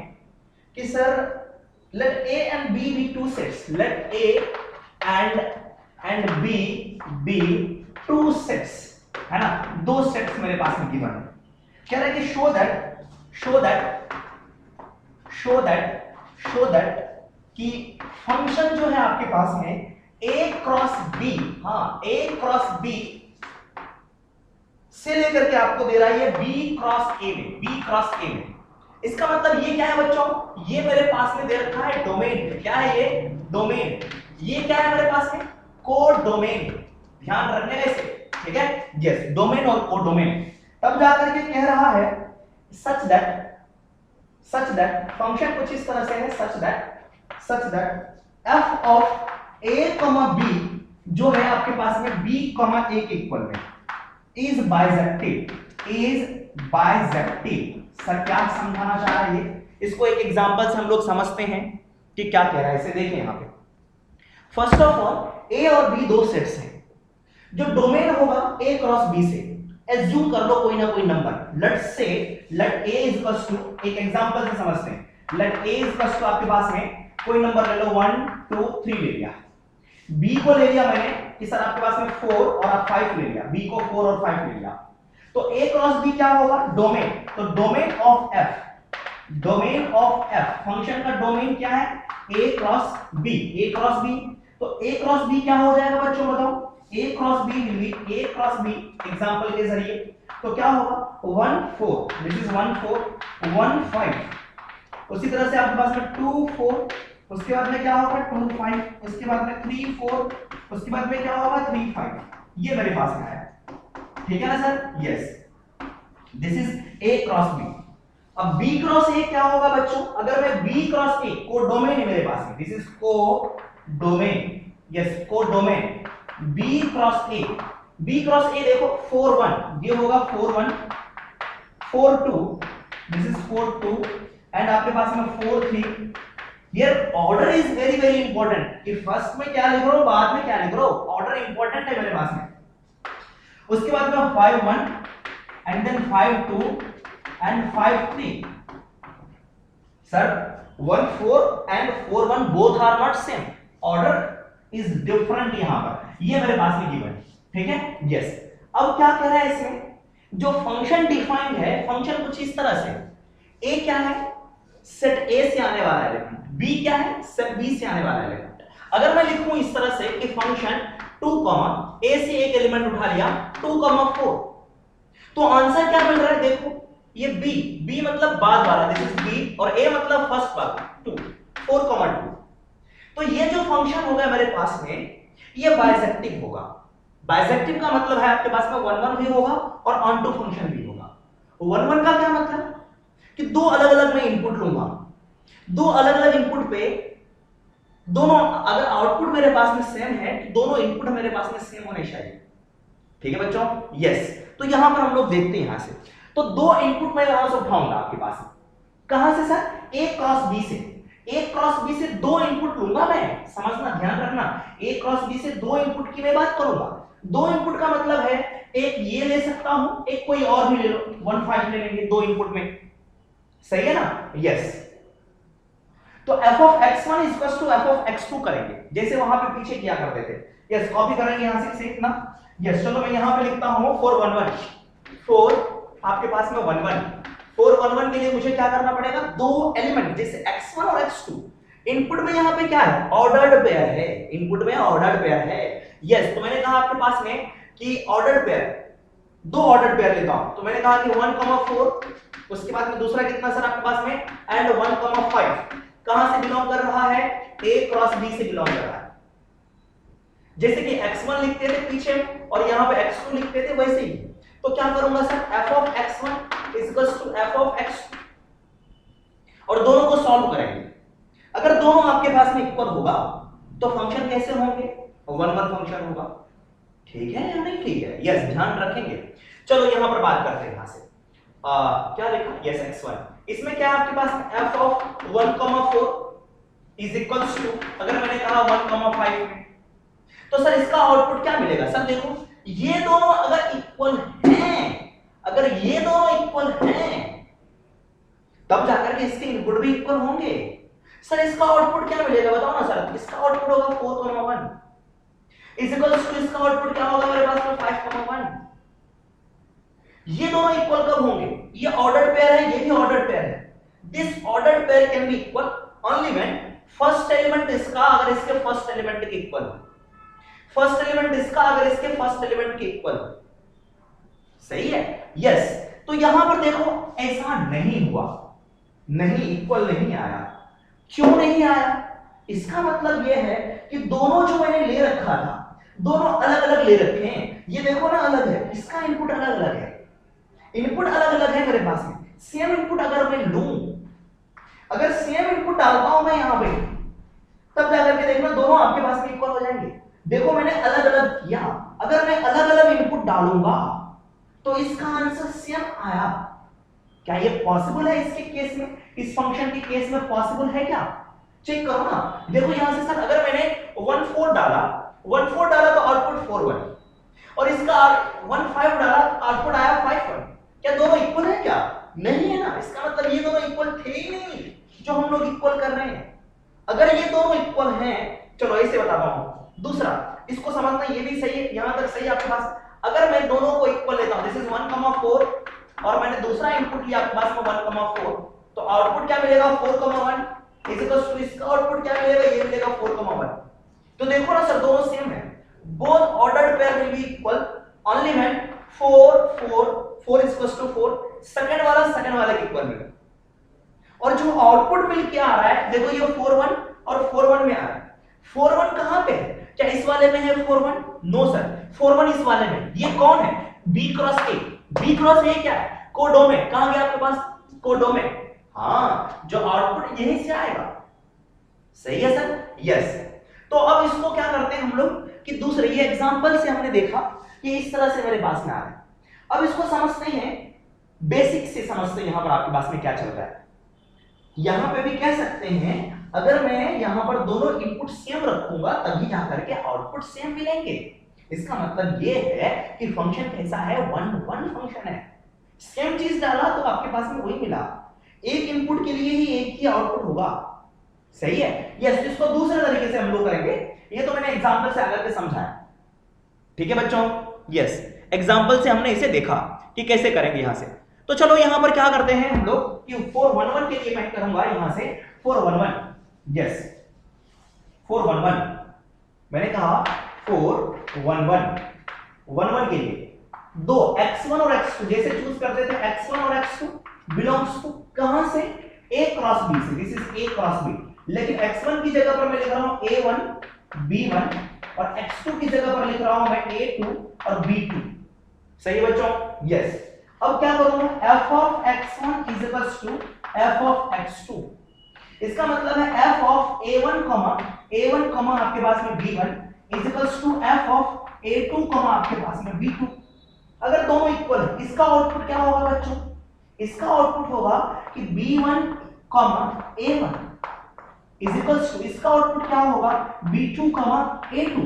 कि sir let a and b be two sets, let a and b be two sets, है ना, 2 सेट्स मेरे पास में गिवन है। कह रहा है कि शो दैट कि फंक्शन जो है आपके पास में a क्रॉस b, हाँ, a क्रॉस b से लेकर के आपको दे रहा है ये b क्रॉस a में। इसका मतलब ये क्या है बच्चों, ये मेरे पास में दे रखा है डोमेन। क्या है ये, डोमेन। ये क्या है मेरे पास में, कोडोमेन। ध्यान रखने का इसे, ठीक है, यस, डोमेन और कोडोमेन। तब जाकर के कह रहा है सच दैट फंक्शन कुछ इस तरह से है, such that f of a, b जो है आपके पास में b, a के इक्वल में इज बाइजेक्टिव। सर क्या समझाना चाह रहा है ये, इसको एक एग्जांपल से हम लोग समझते हैं कि क्या कह रहा है। इसे देखिए यहां पे, फर्स्ट ऑफ ऑल a और b 2 सेट्स हैं। जो डोमेन होगा a क्रॉस b से, एज्यूम कर लो कोई ना कोई नंबर, लेट a इक्वल्स टू, एक एग्जांपल से समझते हैं, लेट a इक्वल्स टू आपके पास में कोई नंबर ले लो 1 2 3 ले लिया, b को ले लिया मैंने कि सर आपके पास में 4 और आप 5 ले लिया, b को 4 और 5 ले लिया। तो a क्रॉस b क्या होगा, डोमेन। तो डोमेन ऑफ f, फंक्शन का डोमेन क्या है, a क्रॉस b। तो तो a क्रॉस b क्या हो जाएगा बच्चों बताओ? a cross b will be a cross b example के जरिए तो क्या होगा 1 4, दिस इज 1 4 1 5। उसी तरह से आपके पास में 2 4, उसके बाद में क्या होगा 2 5, उसके बाद में 3 4, उसके बाद में क्या होगा 3 5। ये मेरे पास में आया, ठीक है ना sir? Yes, this is a cross b। अब b क्रॉस a क्या होगा बच्चों? अगर मैं b क्रॉस a, कोडोमेन है मेरे पास में, this is codomain, yes codomain b cross a। b cross a देखो 4 1, ये होगा 4 1 4 2, दिस इज 4 2 एंड आपके पास में 4 3। Here order is very very important कि फर्स्ट में क्या लिख रहा हूं बाद में क्या लिख रहा हूं, ऑर्डर इंपॉर्टेंट है मेरे पास में। उसके बाद में 5 1 and then 5 2 and 5 3। Sir 1 4 and 4 1 both are not same, order is different यहां पर, ये मेरे पास में गिवन, ठीक है? यस। अब क्या कह रहा है इसमें, जो फंक्शन डिफाइंड है, फंक्शन कुछ इस तरह से, a क्या है सेट a से आने वाला एलिमेंट, b क्या है सेट b से आने वाला एलिमेंट। अगर मैं लिखूं इस तरह से कि फंक्शन 2 a से एक एलिमेंट उठा लिया 2 4, तो आंसर क्या मिल रहा है देखो, ये b मतलब बाद वाला, दिस इज b, और a मतलब फर्स्ट वाला 2 4 2। तो ये जो फंक्शन होगा मेरे पास में, ये बाइसेक्टिव होगा। बाइसेक्टिव का मतलब है आपके पास में 1 1 भी होगा और ऑन टू फंक्शन भी होगा। 1 1 का क्या मतलब कि दो अलग अलग मैं इनपुट लूंगा, दो अलग अलग इनपुट पे दोनों, अगर आउटपुट मेरे पास में सेम है तो दोनों इनपुट मेरे पास में सेम होने चाहिए, ठीक है बच्चों? यस। तो यहां पर हम लोग देखते हैं, यहां से तो दो इनपुट मैं यहां से उठाऊंगा आपके पास, कहां से सर? a क्रॉस b से। a क्रॉस b से दो इनपुट लूंगा मैं, समझना ध्यान रखना, a क्रॉस b से दो इनपुट की मैं बात करूंगा। दो इनपुट का मतलब है एक ये ले सकता हूं, एक कोई और भी ले लो, 1 5 ले लेंगे दो इनपुट में, सही है ना? यस। तो f of x1 equals to f of x2 करेंगे, जैसे वहां पे पीछे किया करते थे। यस, कॉपी करेंगे यहां से इतना। यस, चलो मैं यहां पे लिखता हूं 4 1 1 4, आपके पास में 1 1 4 1 1 के लिए मुझे क्या करना पड़ेगा, दो एलिमेंट जैसे x1 और x2। इनपुट में यहां पे क्या है, ऑर्डर्ड पेयर है, इनपुट में ऑर्डर्ड पेयर है। यस, तो मैंने कहा आपके पास में कि ऑर्डर्ड पेयर, दो ऑर्डर्ड पेयर लेता हूं, तो मैंने कहा कि 1 4, उसके बाद में दूसरा कितना सर आपके पास में, एंड 1 5। कहां से बिलोंग कर रहा है, a क्रॉस b से बिलोंग कर रहा है। जैसे कि x1 लिखते थे पीछे और यहां पे x2 लिखते थे, वैसे ही। तो क्या करूंगा sir, f of x1 equals to f of x2, और दोनों को सॉल्व करेंगे। अगर दोनों आपके पास में इक्वल होगा तो फंक्शन कैसे होंगे, 1 1 फंक्शन होगा, ठीक है या नहीं? ठीक है, यस, ध्यान रखेंगे। चलो यहां पर बात करते हैं, यहां से क्या लिखा, यस x1, इसमें क्या है आपके पास, f of 1 4 is equals to, अगर मैंने कहा 1 5 में, तो सर इसका आउटपुट क्या मिलेगा? सर देखो, ये दोनों अगर इक्वल हैं, अगर ये दोनों इक्वल हैं तब जाकर के इसके इनपुट भी इक्वल होंगे। सर इसका आउटपुट क्या मिलेगा बताओ ना सर, इसका आउटपुट होगा 4 1 इज इक्वल्स टू, इसका आउटपुट क्या होगा मेरे पास में 5 1। ये दोनों इक्वल कब होंगे, ये ऑर्डर्ड पेयर है, ये भी ऑर्डर्ड पेयर है। This ordered pair can be equal only when first element इसका अगर इसके फर्स्ट एलिमेंट के इक्वल हो, फर्स्ट एलिमेंट इसका अगर इसके फर्स्ट एलिमेंट के इक्वल हो, सही है? यस। तो यहां पर देखो ऐसा नहीं हुआ, नहीं इक्वल नहीं आया। क्यों नहीं आया? इसका मतलब यह है कि दोनों जो मैंने ले रखा था, दोनों अलग अलग ले रखे हैं। ये देखो ना अलग है, इसका इनपुट अलग अलग है, इनपुट अलग अलग है मेरे पास में। सेम इनपुट अगर मैं लूं, अगर सेम इनपुट डालता हूं मैं यहां पे, तब जाकर के देखना दोनों आपके पास में इक्वल हो जाएंगे। देखो मैंने अलग अलग किया, अगर मैं अलग अलग इनपुट डालूंगा तो इसका आंसर सेम आया। क्या ये पॉसिबल है इसके केस में, इस फंक्शन के केस में पॉसिबल है क्या? चेक करो ना। देखो यहां से सर अगर मैंने 1 4 डाला, 1 4 डाला तो आउटपुट 4 1, और इसका 1 5 डाला तो आउटपुट आया 5 1। क्या दोनों इक्वल है क्या? नहीं है ना। इसका मतलब ये दोनों इक्वल थे ही नहीं जो हम लोग इक्वल कर रहे हैं। अगर ये दोनों इक्वल हैं, चलो ऐसे बताता हूं। दूसरा, इसको समझना, ये भी सही है, यहां तक सही आपके पास। अगर मैं दोनों को इक्वल लेता हूं, दिस इज 1 4, और मैंने दूसरा इनपुट लिया आपके पास में 1 4, तो आउटपुट क्या मिलेगा 4 1 इज इक्वल टू, इसका आउटपुट क्या मिलेगा, ये मिलेगा 4 1। तो देखो ना सर दोनों सेम है, both ordered pair will be equal only when 4 4 4 is equal to 4 second वाले के इक्वल मिले। और जो आउटपुट मिल के आ रहा है देखो ये 4 1 और 4 1 में आ रहा है। 4 1 कहां पे है? क्या इस वाले में है 4 1? नो सर, 4 1 इस वाले में। ये कौन है? B cross A। B cross A क्या है? कोडोमेन। कहां गया आपके पास? कोडोमेन। हां, जो आउटपुट यहीं से आएगा। सही है सर? यस। तो अब इसको क्या करते हैं हम लोग कि दूसरे ये एग्जांपल से हमने देखा कि इस तरह से मेरे पास में आ रहा है। अब इसको समझते हैं, बेसिक से समझते हैं यहां पर आपके पास में क्या चल रहा है। यहां पे भी कह सकते हैं अगर मैं यहां पर दोनों इनपुट सेम रखूंगा तभी जाकर के आउटपुट सेम मिलेंगे। इसका मतलब ये है कि फंक्शन कैसा है? 1 1 फंक्शन है। सेम चीज डाला तो आपके पास में वही मिला। एक इनपुट के लिए ही एक ही आउटपुट होगा। सही है? यस। इसको दूसरे तरीके से हम लोग करेंगे। ये तो मैंने एग्जांपल से आकर के समझाया। ठीक है बच्चों? यस, एग्जांपल से हमने इसे देखा कि कैसे करेंगे यहां से। तो चलो यहां पर क्या करते हैं हम लोग कि 4 1 1 के लिए मैं करूंगा यहां से 4 1 1। यस, 4 1 1 मैंने कहा 4 1 1 1 1 के लिए दो x1 और x2 जैसे चूज करते थे, x1 और x2 बिलोंग्स टू कहां से? a क्रॉस b से। This is a cross b। लेकिन x1 की जगह पर मैं लिख रहा हूं a1 b1 और x2 की जगह पर लिख रहा हूं मैं a2 और b2। सही है बच्चों? यस। अब क्या करूंगा? f of x1 is equals to f of x2। इसका मतलब है f of a1 आपके पास में b1 is equals to f of a2 आपके पास में b2। अगर दोनों इक्वल है इसका आउटपुट क्या होगा बच्चों? इसका आउटपुट होगा कि b1 a1 is equals to इसका आउटपुट क्या होगा? b2 a2।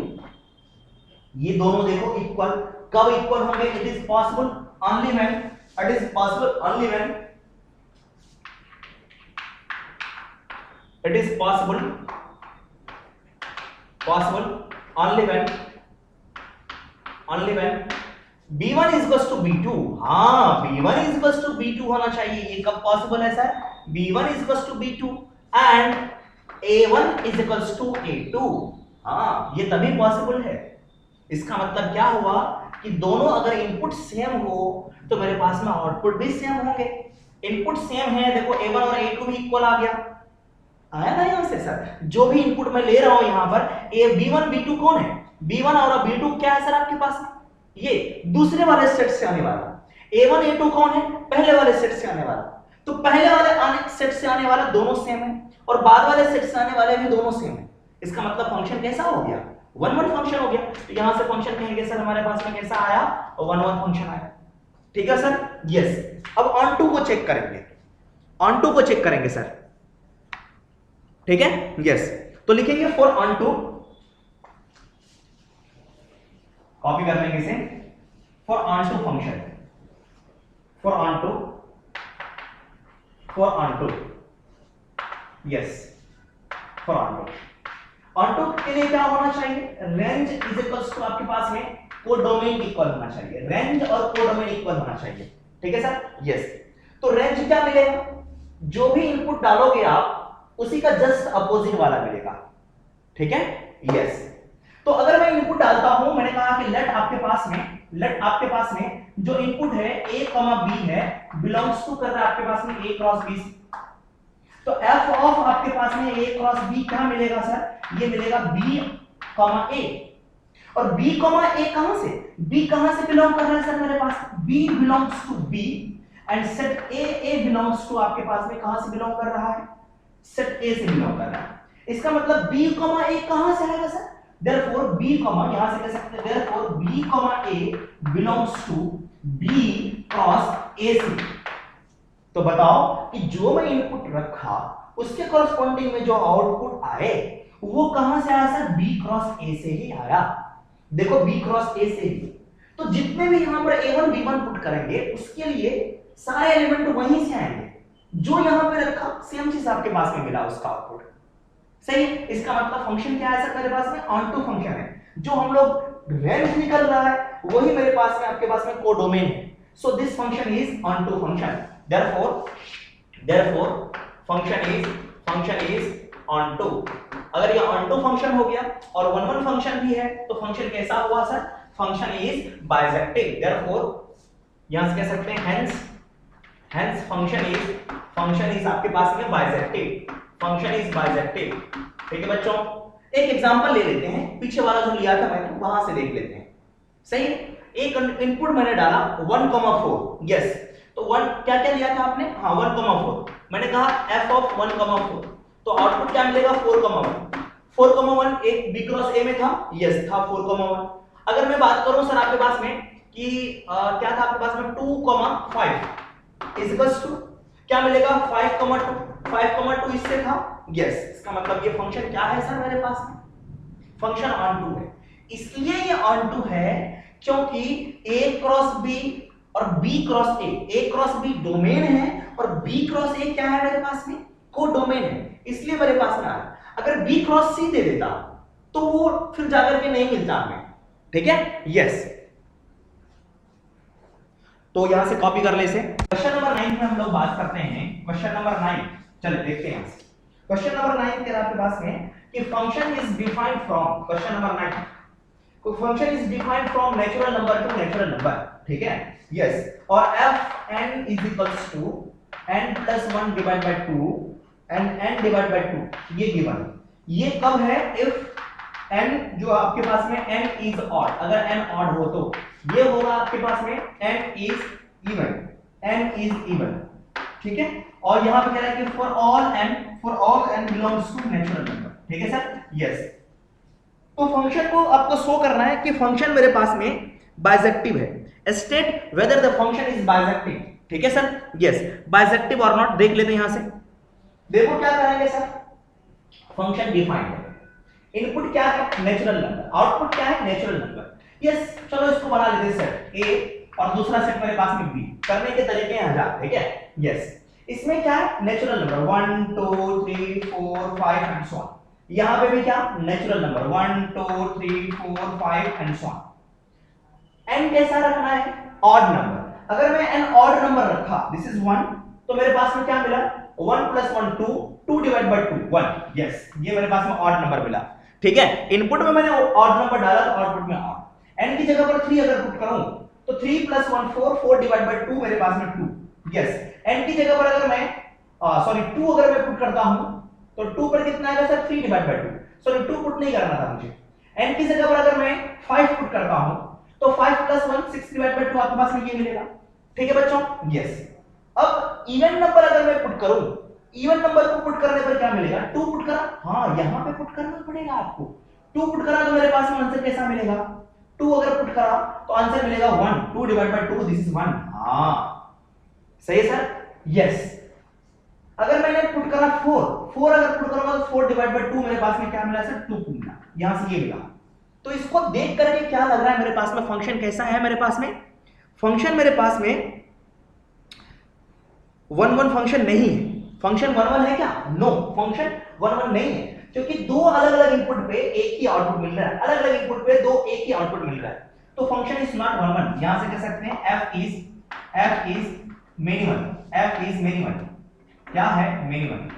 ये दोनों देखो इक्वल। कब इक्वल होंगे? It is possible only when it is possible only when b1 is equals to b2। हाँ, b1 is equals to b2 होना चाहिए। ये कब पॉसिबल है sir? b1 is equals to b2 and a1 is equals to a2। हाँ, ये तभी possible है। इसका मतलब क्या हुआ कि दोनों अगर इनपुट सेम हो तो मेरे पास में आउटपुट भी सेम होंगे। इनपुट सेम है, देखो a1 और a2 भी इक्वल आ गया। आया ना यहां से सर? जो भी इनपुट मैं ले रहा हूं यहां पर b1 b2 कौन है? b1 और b2 क्या है सर आपके पास? ये दूसरे वाले सेट से आने वाला। a1 a2 कौन है? पहले वाले सेट से आने वाला। तो पहले वाले सेट से आने वाला दोनों सेम है और बाद वाले सेट से आने वाले भी दोनों सेम है। इसका मतलब फंक्शन कैसा हो गया? 1 1 फंक्शन हो गया। तो यहां से फंक्शन कहेंगे सर हमारे पास में कैसा आया? 1 1 फंक्शन आया। ठीक है सर? यस। अब ऑन टू को चेक करेंगे सर। ठीक है? यस। तो लिखेंगे फॉर ऑन टू, कॉपी कर लेंगे इसे, for onto function, for onto yes, for onto के लिए क्या होना चाहिए? रेंज इज इक्वल्स टू आपके पास में कोडोमेन इक्वल होना चाहिए। रेंज और कोडोमेन इक्वल होना चाहिए। ठीक है सर? यस। तो रेंज क्या मिलेगा? जो भी इनपुट डालोगे आप उसी का जस्ट अपोजिट वाला मिलेगा। ठीक है? यस। तो अगर मैं इनपुट डालता हूं, मैंने कहा कि लेट आपके पास में जो इनपुट है a, b है, बिलोंग्स टू कर रहा है आपके पास में a क्रॉस b। तो f ऑफ आपके पास में a क्रॉस b क्या मिलेगा सर? ये मिलेगा b, a। और b, a कहां से? b कहां से बिलोंग कर रहा है सर मेरे पास? b belongs to b and set a belongs to आपके पास में कहां से बिलोंग कर रहा है? सेट a से बिलोंग कर रहा है। इसका मतलब b, a कहां से आएगा सर? therefore b, यहां से कह सकते हैं therefore b, a belongs to b cross a से। तो बताओ कि जो मैं इनपुट रखा उसके कॉरस्पॉन्डिंग में जो आउटपुट आए वो कहां से आया सर? b क्रॉस a से ही आया। देखो b क्रॉस a से ही। तो जितने भी यहां पर a1 b1 पुट करेंगे उसके लिए सारे एलिमेंट वहीं से आएंगे। जो यहां पे रखा सेम चीज आपके पास में मिला उसका आउटपुट। सही है? इसका मतलब फंक्शन क्या है सर मेरे पास में? ऑन टू फंक्शन है। जो हम लोग रेंज निकल रहा है वही मेरे पास में आपके पास में कोडोमेन है। So this function is onto function. therefore function is onto. अगर ये ऑन टू फंक्शन हो गया और 1 1 फंक्शन भी है तो फंक्शन कैसा हुआ sir? Function is bijective. Therefore यहां से कह सकते हैं हेंस फंक्शन इज आपके पास में बाइजेक्टिव। Function is bijective. ठीक है बच्चों, एक एग्जांपल ले लेते हैं, पीछे वाला जो लिया था मैंने वहां से देख लेते हैं। सही है, एक इनपुट मैंने डाला 1,4। यस, तो 1 क्या क्या लिया था आपने? हाँ 1,4। मैंने कहा f ऑफ 1,4 तो आउटपुट क्या मिलेगा? 4,1। 4,1 एक b क्रॉस a में था। यस था 4,1। अगर मैं बात करूं सर आपके पास में कि क्या था आपके पास में 2,5 इज इक्वल्स टू क्या मिलेगा? 5,2। 5,2 इससे था। यस, इसका मतलब ये फंक्शन क्या है सर मेरे पास में? फंक्शन ऑन टू है। इसलिए ये ऑन टू है क्योंकि a क्रॉस b और b cross a cross b domain है और b क्रॉस a क्या है मेरे पास में? कोडोमेन है, इसलिए मेरे पास में आ रहा। अगर b क्रॉस c दे देता तो वो फिर जाकर के नहीं मिलता हमें। ठीक है, यस, तो यहां से कॉपी कर ले इसे। क्वेश्चन नंबर 9 में हम लोग बात करते हैं। क्वेश्चन नंबर 9 चलिए देखते हैं। क्वेश्चन नंबर 9 कह रहा आपके पास में कि function is defined from, question number 9 को function is defined from natural number to natural number. ठीक है, यस, और fn is equals to n plus 1 divide by 2 and n divide by 2 ये गिवन। ये कब है? इफ n जो आपके पास में n इज ऑड, अगर n ऑड हो तो ये होगा आपके पास में n इज इवन। ठीक है, और यहां पे कह रहा है कि for all n belongs to natural number. ठीक है सर, यस, तो फंक्शन को आपको शो करना है कि फंक्शन मेरे पास में बाइजेक्टिव है। State whether the function is bijective. ठीक है सर, यस, बाइजेक्टिव और नॉट। देख लेते हैं यहां से, देखो क्या करेंगे सर? फंक्शन डिफाइंड है, इनपुट क्या है? नेचुरल नंबर, आउटपुट क्या है? Natural number. यस, चलो इसको बना लेते हैं सेट a और दूसरा सेट मेरे पास में b। करने के तरीके हैं हजार। ठीक है, यस, इसमें क्या है? Natural number 1 2 3 4 5 and so on. यहां पे भी क्या? Natural number 1 2 3 4 5 and so on. n कैसा रखना है? Odd number. अगर मैं n ऑड नंबर रखा, दिस इज 1, तो मेरे पास में क्या मिला? 1 प्लस 1 2, 2 डिवाइड बाय 2 1। यस, ये मेरे पास में ऑड नंबर मिला। ठीक है, इनपुट में मैंने ऑड नंबर डाला तो आउटपुट में ऑड। n की जगह पर 3 अगर पुट करूं तो 3 प्लस 1 4, 4 डिवाइड बाय 2 मेरे पास में 2। यस, n की जगह पर अगर मैं 2 अगर मैं पुट करता हूं तो 2 पर कितना आएगा sir? 3 divide by 2। Sorry 2 put नहीं करना था मुझे। n की जगह पर अगर मैं 5 पुट करता हूं तो 5 प्लस 1 6 डिवाइड बाय 2 आपके पास में ये मिलेगा। ठीक है बच्चों, यस, अब इवन नंबर अगर मैं पुट करूं, इवन नंबर को पुट करने पर क्या मिलेगा? 2 पुट करा, हां यहां पे पुट करना पड़ेगा आपको। 2 पुट करा तो मेरे पास में आंसर कैसा मिलेगा? 2 अगर पुट करा तो आंसर मिलेगा 1। 2 डिवाइड बाय 2 दिस इज 1। हां सही है सर, यस। अगर मैंने पुट करा 4 अगर पुट करूंगा तो 4 डिवाइड बाय 2 मेरे पास में क्या मिला सर? 2 मिला। यहां से ये मिला। तो इसको देख करके क्या लग रहा है मेरे पास में फंक्शन कैसा है? मेरे पास में फंक्शन मेरे पास में 1 1 फंक्शन नहीं है। फंक्शन 1 1 है क्या? नो, फंक्शन 1 1 नहीं है, क्योंकि दो अलग-अलग इनपुट पे एक ही आउटपुट मिल रहा है। अलग-अलग इनपुट पे दो एक ही आउटपुट मिल रहा है, तो फंक्शन इज नॉट 1 1। यहां से कह सकते हैं f is minimum. f is minimum क्या है? मिनिमम।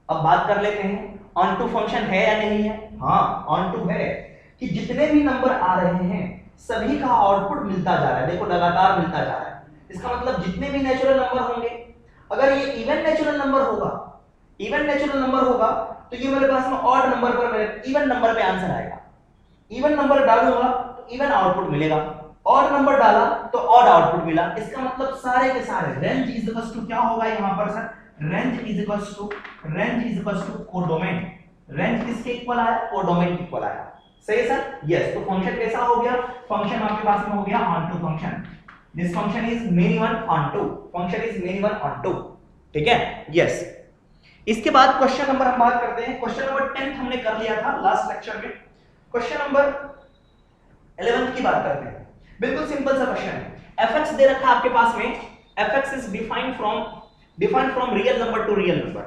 अब बात कर लेते हैं ऑन टू फंक्शन है या नहीं है? हां ऑन टू है, कि जितने भी नंबर आ रहे हैं सभी का आउटपुट मिलता जा रहा है। देखो लगातार मिलता जा रहा है। इसका मतलब जितने भी नेचुरल नंबर होंगे, अगर ये इवन नेचुरल नंबर होगा तो ये मेरे पास में ऑड नंबर पर मेरे इवन नंबर पे आंसर आएगा। इवन नंबर डालूंगा तो इवन आउटपुट मिलेगा, ऑड नंबर डाला तो ऑड आउटपुट मिला। इसका मतलब सारे के सारे रेंज इज इक्वल्स टू क्या होगा यहां पर sir? Range is equals to codomain. Range किसके इक्वल आया? कोडोमेन के इक्वल आया। सही है सर, यस। तो फंक्शन कैसा हो गया? फंक्शन आपके पास में हो गया onto function. This function is minimum onto. Function is minimum onto. ठीक है, यस। इसके बाद क्वेश्चन नंबर हम बात करते हैं। क्वेश्चन नंबर 10 हमने कर लिया था लास्ट लेक्चर में। क्वेश्चन नंबर 11 की बात करते हैं। बिल्कुल सिंपल सा क्वेश्चन है। fx दे रखा है आपके पास में। fx is defined from real number to real number.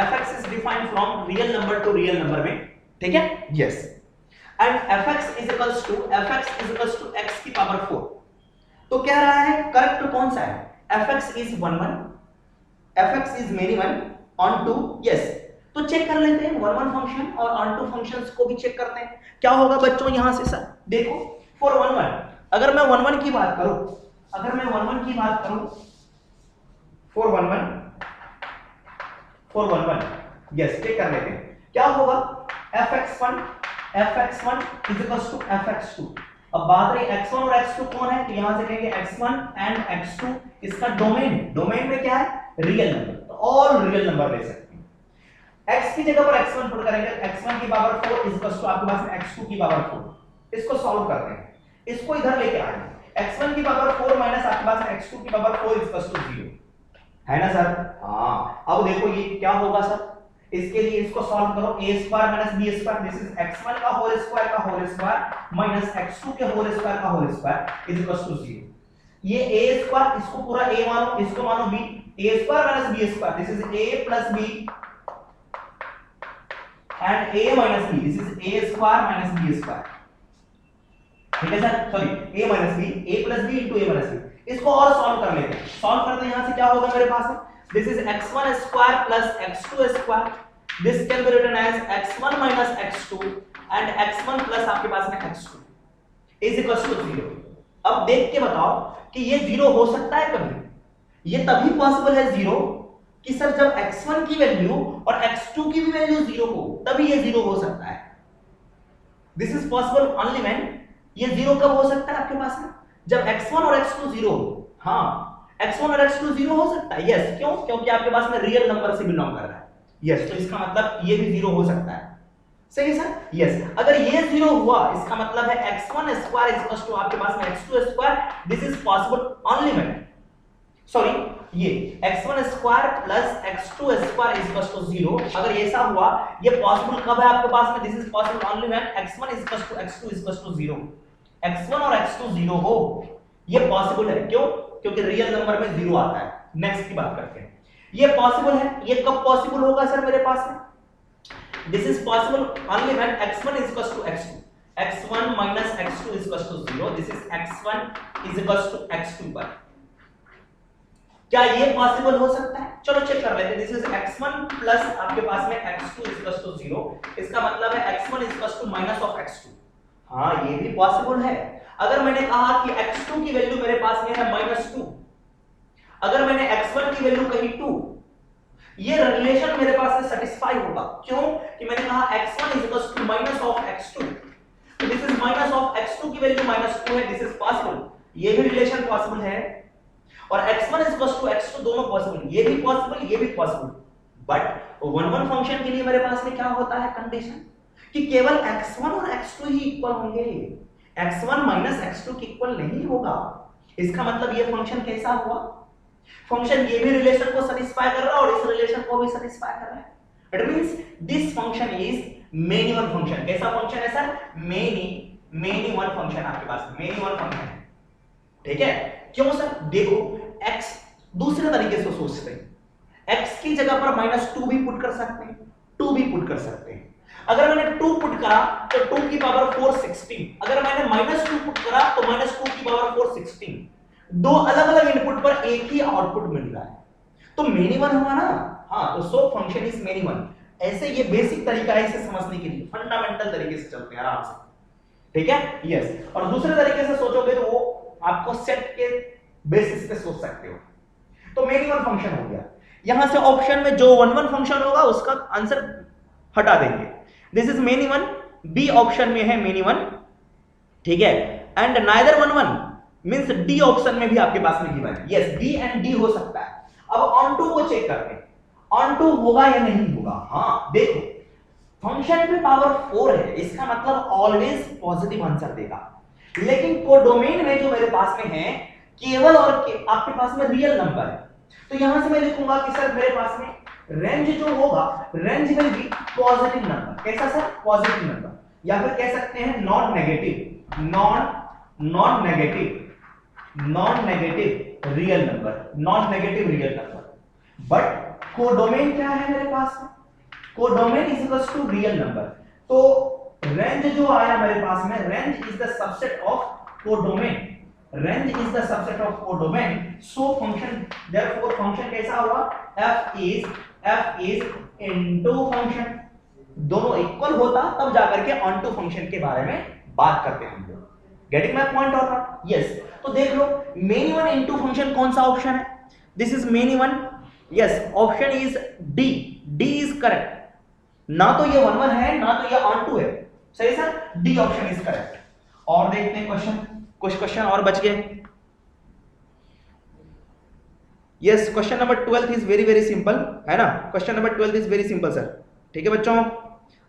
fx is defined from real number to real number में। ठीक है, yes. And fx is equals to x की पावर 4। तो कह रहा है करेक्ट कौन सा है? fx is 1 1, fx is minimum onto. Yes, तो चेक कर लेते हैं वन वन फंक्शन और ऑन टू फंक्शंस को भी चेक करते हैं। क्या होगा बच्चों यहां से सर, देखो फॉर वन वन, अगर मैं वन वन की बात करूं, अगर मैं वन वन की बात करूं for one one, for one one, yes check कर लेते हैं क्या होगा, fx1 is equals to fx2। अब बात रही x1 और x2 कौन है, तो यहां से कहेंगे x1 एंड x2 इसका डोमेन, डोमेन में क्या है, रियल नंबर, तो ऑल रियल नंबर ले सकते हैं। x की जगह पर x1 पुट करेंगे, x1 की पावर 4 इज इक्वल्स टू आपके पास में x2 की पावर 4। इसको सॉल्व करते हैं, इसको इधर लेके आएंगे, x1 की पावर 4 माइनस आपके पास में x2 की पावर 4 इज इक्वल्स टू 0 है ना सर। हाँ अब देखो ये क्या होगा सर, इसके लिए इसको सॉल्व करो, a square minus b square, this is x1 का होल स्क्वायर माइनस x2 के होल स्क्वायर का whole square is equals to 0। ये a स्क्वायर, इसको पूरा a मानो, इसको मानो b, a square minus b square, this is a plus b and a minus b, this is a square minus b square, ठीक है sir, sorry a minus b, a plus b into a minus b। इसको और solve कर लेते हैं, solve करते हैं, यहां से क्या होगा मेरे पास में, this is x1 square plus x2 square, this can be written as x1 minus x2 and x1 plus आपके पास में x2 is equals to 0। अब देख के बताओ कि ये 0 हो सकता है कभी, ये तभी पॉसिबल है 0 कि सर जब x1 की वैल्यू और x2 की भी वैल्यू 0 हो, तभी ये 0 हो सकता है। This is possible only when, ये 0 कब हो सकता है आपके पास में, जब x1 और x2 0 हो। हाँ x1 और x2 0 हो सकता है, यस क्यों, क्योंकि आपके पास में रियल नंबर से बिलोंग कर रहा है, यस तो इसका मतलब ये भी 0 हो सकता है, सही है सर, यस अगर ये 0 हुआ इसका मतलब है x1 square is equal to आपके पास में x2 square, this is possible only when, sorry ये x1 square plus x2 square is equal to 0, अगर ऐसा हुआ ये पॉसिबल कब है आपके पास में, this is possible only when x1 is equal to x2 is equal to 0, x1 और x2 0 हो, ये पॉसिबल है, क्यों, क्योंकि रियल नंबर में 0 आता है। नेक्स्ट की बात करते हैं, ये पॉसिबल है, ये कब पॉसिबल होगा सर मेरे पास में, this is possible only when x1 is equal to x2, x1 minus x2 is equal to 0, this is x1 is equal to x2 पर, क्या ये पॉसिबल हो सकता है, चलो चेक कर लेते हैं, दिस इज x1 प्लस आपके पास में x2 इज इक्वल टू 0, इसका मतलब है x1 is equal to minus of x2, हाँ ये भी पॉसिबल है। अगर मैंने कहा कि x2 की वैल्यू मेरे पास में है -2, अगर मैंने x1 की वैल्यू कही 2, ये रिलेशन मेरे पास से सेटिस्फाई होगा, क्यों कि मैंने कहा x1 is equal to minus of x2, तो this is minus of x2 की वैल्यू -2 है, दिस इज पॉसिबल, ये भी रिलेशन पॉसिबल है, और x1 is equal to x2 दोनों पॉसिबल, ये भी पॉसिबल, ये भी possible, but one one function के लिए मेरे पास में क्या होता है कंडीशन, कि केवल x1 और x2 ही इक्वल होंगे, x1 माइनस x2 के इक्वल नहीं होगा। इसका मतलब ये फंक्शन कैसा हुआ, फंक्शन ये भी रिलेशन को सेटिस्फाई कर रहा है और इस रिलेशन को भी सेटिस्फाई कर रहा है, it means this function is many one function. कैसा फंक्शन है सर, मेनी वन फंक्शन, आपके पास मेनी वन फंक्शन है, ठीक है, क्यों सर, देखो x दूसरे तरीके से सोचते हैं, x की जगह पर -2 भी पुट कर सकते हैं, 2 भी पुट कर सकते हैं, अगर मैंने 2 पुट करा तो 2 की पावर 4 16, अगर मैंने -2 पुट करा तो -2 की पावर 4 16, दो अलग अलग इनपुट पर एक ही आउटपुट मिल रहा है, तो मेनी वन हुआ ना, हाँ तो so function is many one. ऐसे ये बेसिक तरीका है इसे समझने के लिए, फंडामेंटल तरीके से चलते हैं आराम से, ठीक है, यस। और दूसरे तरीके से सोचोगे तो वो आपको सेट के बेसिस पे सोच सकते हो, तो मेनी वन फंक्शन हो गया। यहां से ऑप्शन में जो वन वन फंक्शन होगा उसका आंसर हटा देंगे, this is many one, B option में है मेनी वन, ठीक है, and neither one one means D option में भी आपके पास में गिवन है, यस बी एंड डी हो सकता है। अब ऑन टू को चेक करते हैं, ऑन टू होगा या नहीं होगा। हाँ देखो फंक्शन पे पावर 4 है, इसका मतलब ऑलवेज पॉजिटिव आंसर देगा, लेकिन कोडोमेन में जो मेरे पास में है केवल और आपके पास में रियल नंबर है, तो यहां से मैं लिखूंगा कि सर मेरे पास में रेंज जो होगा, range will be positive number. कैसा सर, पॉजिटिव नंबर, या फिर कह सकते हैं non negative, non negative real number, non negative real number. But codomain क्या है मेरे पास में, codomain is equal to real number, तो रेंज जो आया मेरे पास में, range is the subset of codomain, range is the subset of codomain, so function therefore function कैसा हुआ, f is f is into function, दोनों इक्वल होता तब जाकर के ऑन टू फंक्शन के बारे में बात करते हैं हम लोग। गेटिंग माय पॉइंट और नॉट? यस। तो देख लो मेनी वन इनटू फंक्शन कौन सा ऑप्शन है? This is many one. Yes, option is D, D is correct. ना तो ये 1 1 है ना तो ये ऑन टू है, सही sir, D option is correct. और देखते हैं क्वेश्चन, कुछ क्वेश्चन और बच गए। Yes, question number 12 is very very simple, है ना? Question number 12 is very simple sir. ठीक है बच्चों,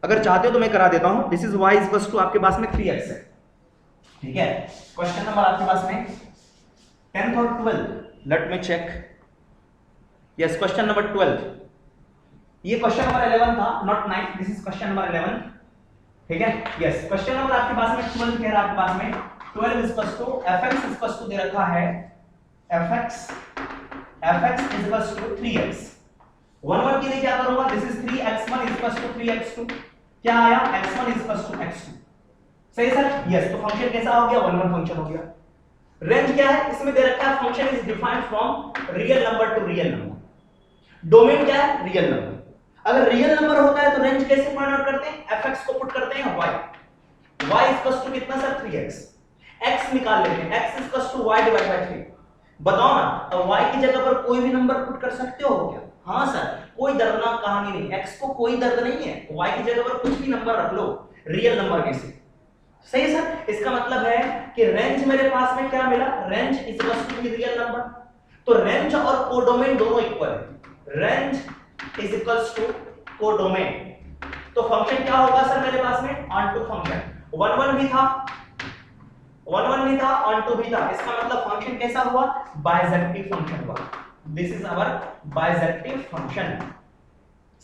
अगर चाहते हो तो मैं करा देता हूं। This is y equals to आपके पास में 3x है, ठीक है। क्वेश्चन नंबर आपके पास में 10th और 12th, let me check. Yes, question number 12, ये क्वेश्चन नंबर 11 था, not 9, this is question number 11, ठीक है। यस, क्वेश्चन नंबर आपके पास में 12 कह रहा है, आपके पास में 12 equals to fx equals to दे रखा है fx इक्वल्स टू 3x। 1 1 के लिए क्या करूंगा? This is 3x1 equals to 3x2, क्या आया? x1 इक्वल्स टू x2, सही सर। यस, तो फंक्शन कैसा हो गया? 1 1 फंक्शन हो गया। रेंज क्या है? इसमें दे रखा है function is defined from real number to real number. Domain क्या है? Real number. अगर रियल नंबर होता है तो रेंज कैसे फाइंड आउट करते हैं? fx को पुट करते हैं y इक्वल्स टू कितना सर? 3x। x निकाल लेते हैं, x equals to y divide by 3। बताओ ना, अब y की जगह पर कोई भी नंबर पुट कर सकते हो क्या? हाँ सर, कोई दर्दनाक कहानी नहीं, x को कोई दर्द नहीं है, y की जगह पर कुछ भी नंबर रख लो रियल नंबर में से, सही सर। इसका मतलब है कि रेंज मेरे पास में क्या मिला? Range is equal to real number. तो रेंज और कोडोमेन दोनों इक्वल है, range is equal to codomain. तो फंक्शन क्या होगा सर मेरे पास में? Onto function. 1 1 भी था, 1 1 भी था, ऑन टू भी था। इसका मतलब फंक्शन कैसा हुआ? बाइजेक्टिव फंक्शन हुआ। This is our bijective function,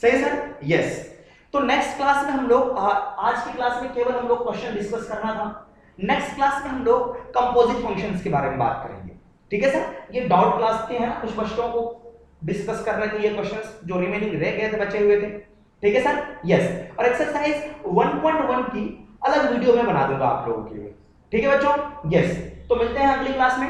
सही सर। यस, तो नेक्स्ट क्लास में हम लोग, आज की क्लास में केवल हम लोग क्वेश्चन डिस्कस करना था। नेक्स्ट क्लास में हम लोग कंपोजिट फंक्शंस के बारे में बात करेंगे, ठीक है सर। ये डाउट क्लास के हैं ना, कुछ बच्चों को डिस्कस करने के ये क्वेश्चंस जो रिमेनिंग रह गए थे, बचे हुए थे, ठीक है सर। यस, और एक्सरसाइज 1.1 की अलग वीडियो में बना दूंगा आप लोगों के लिए, ठीक है बच्चों। यस, तो मिलते हैं अगली क्लास में।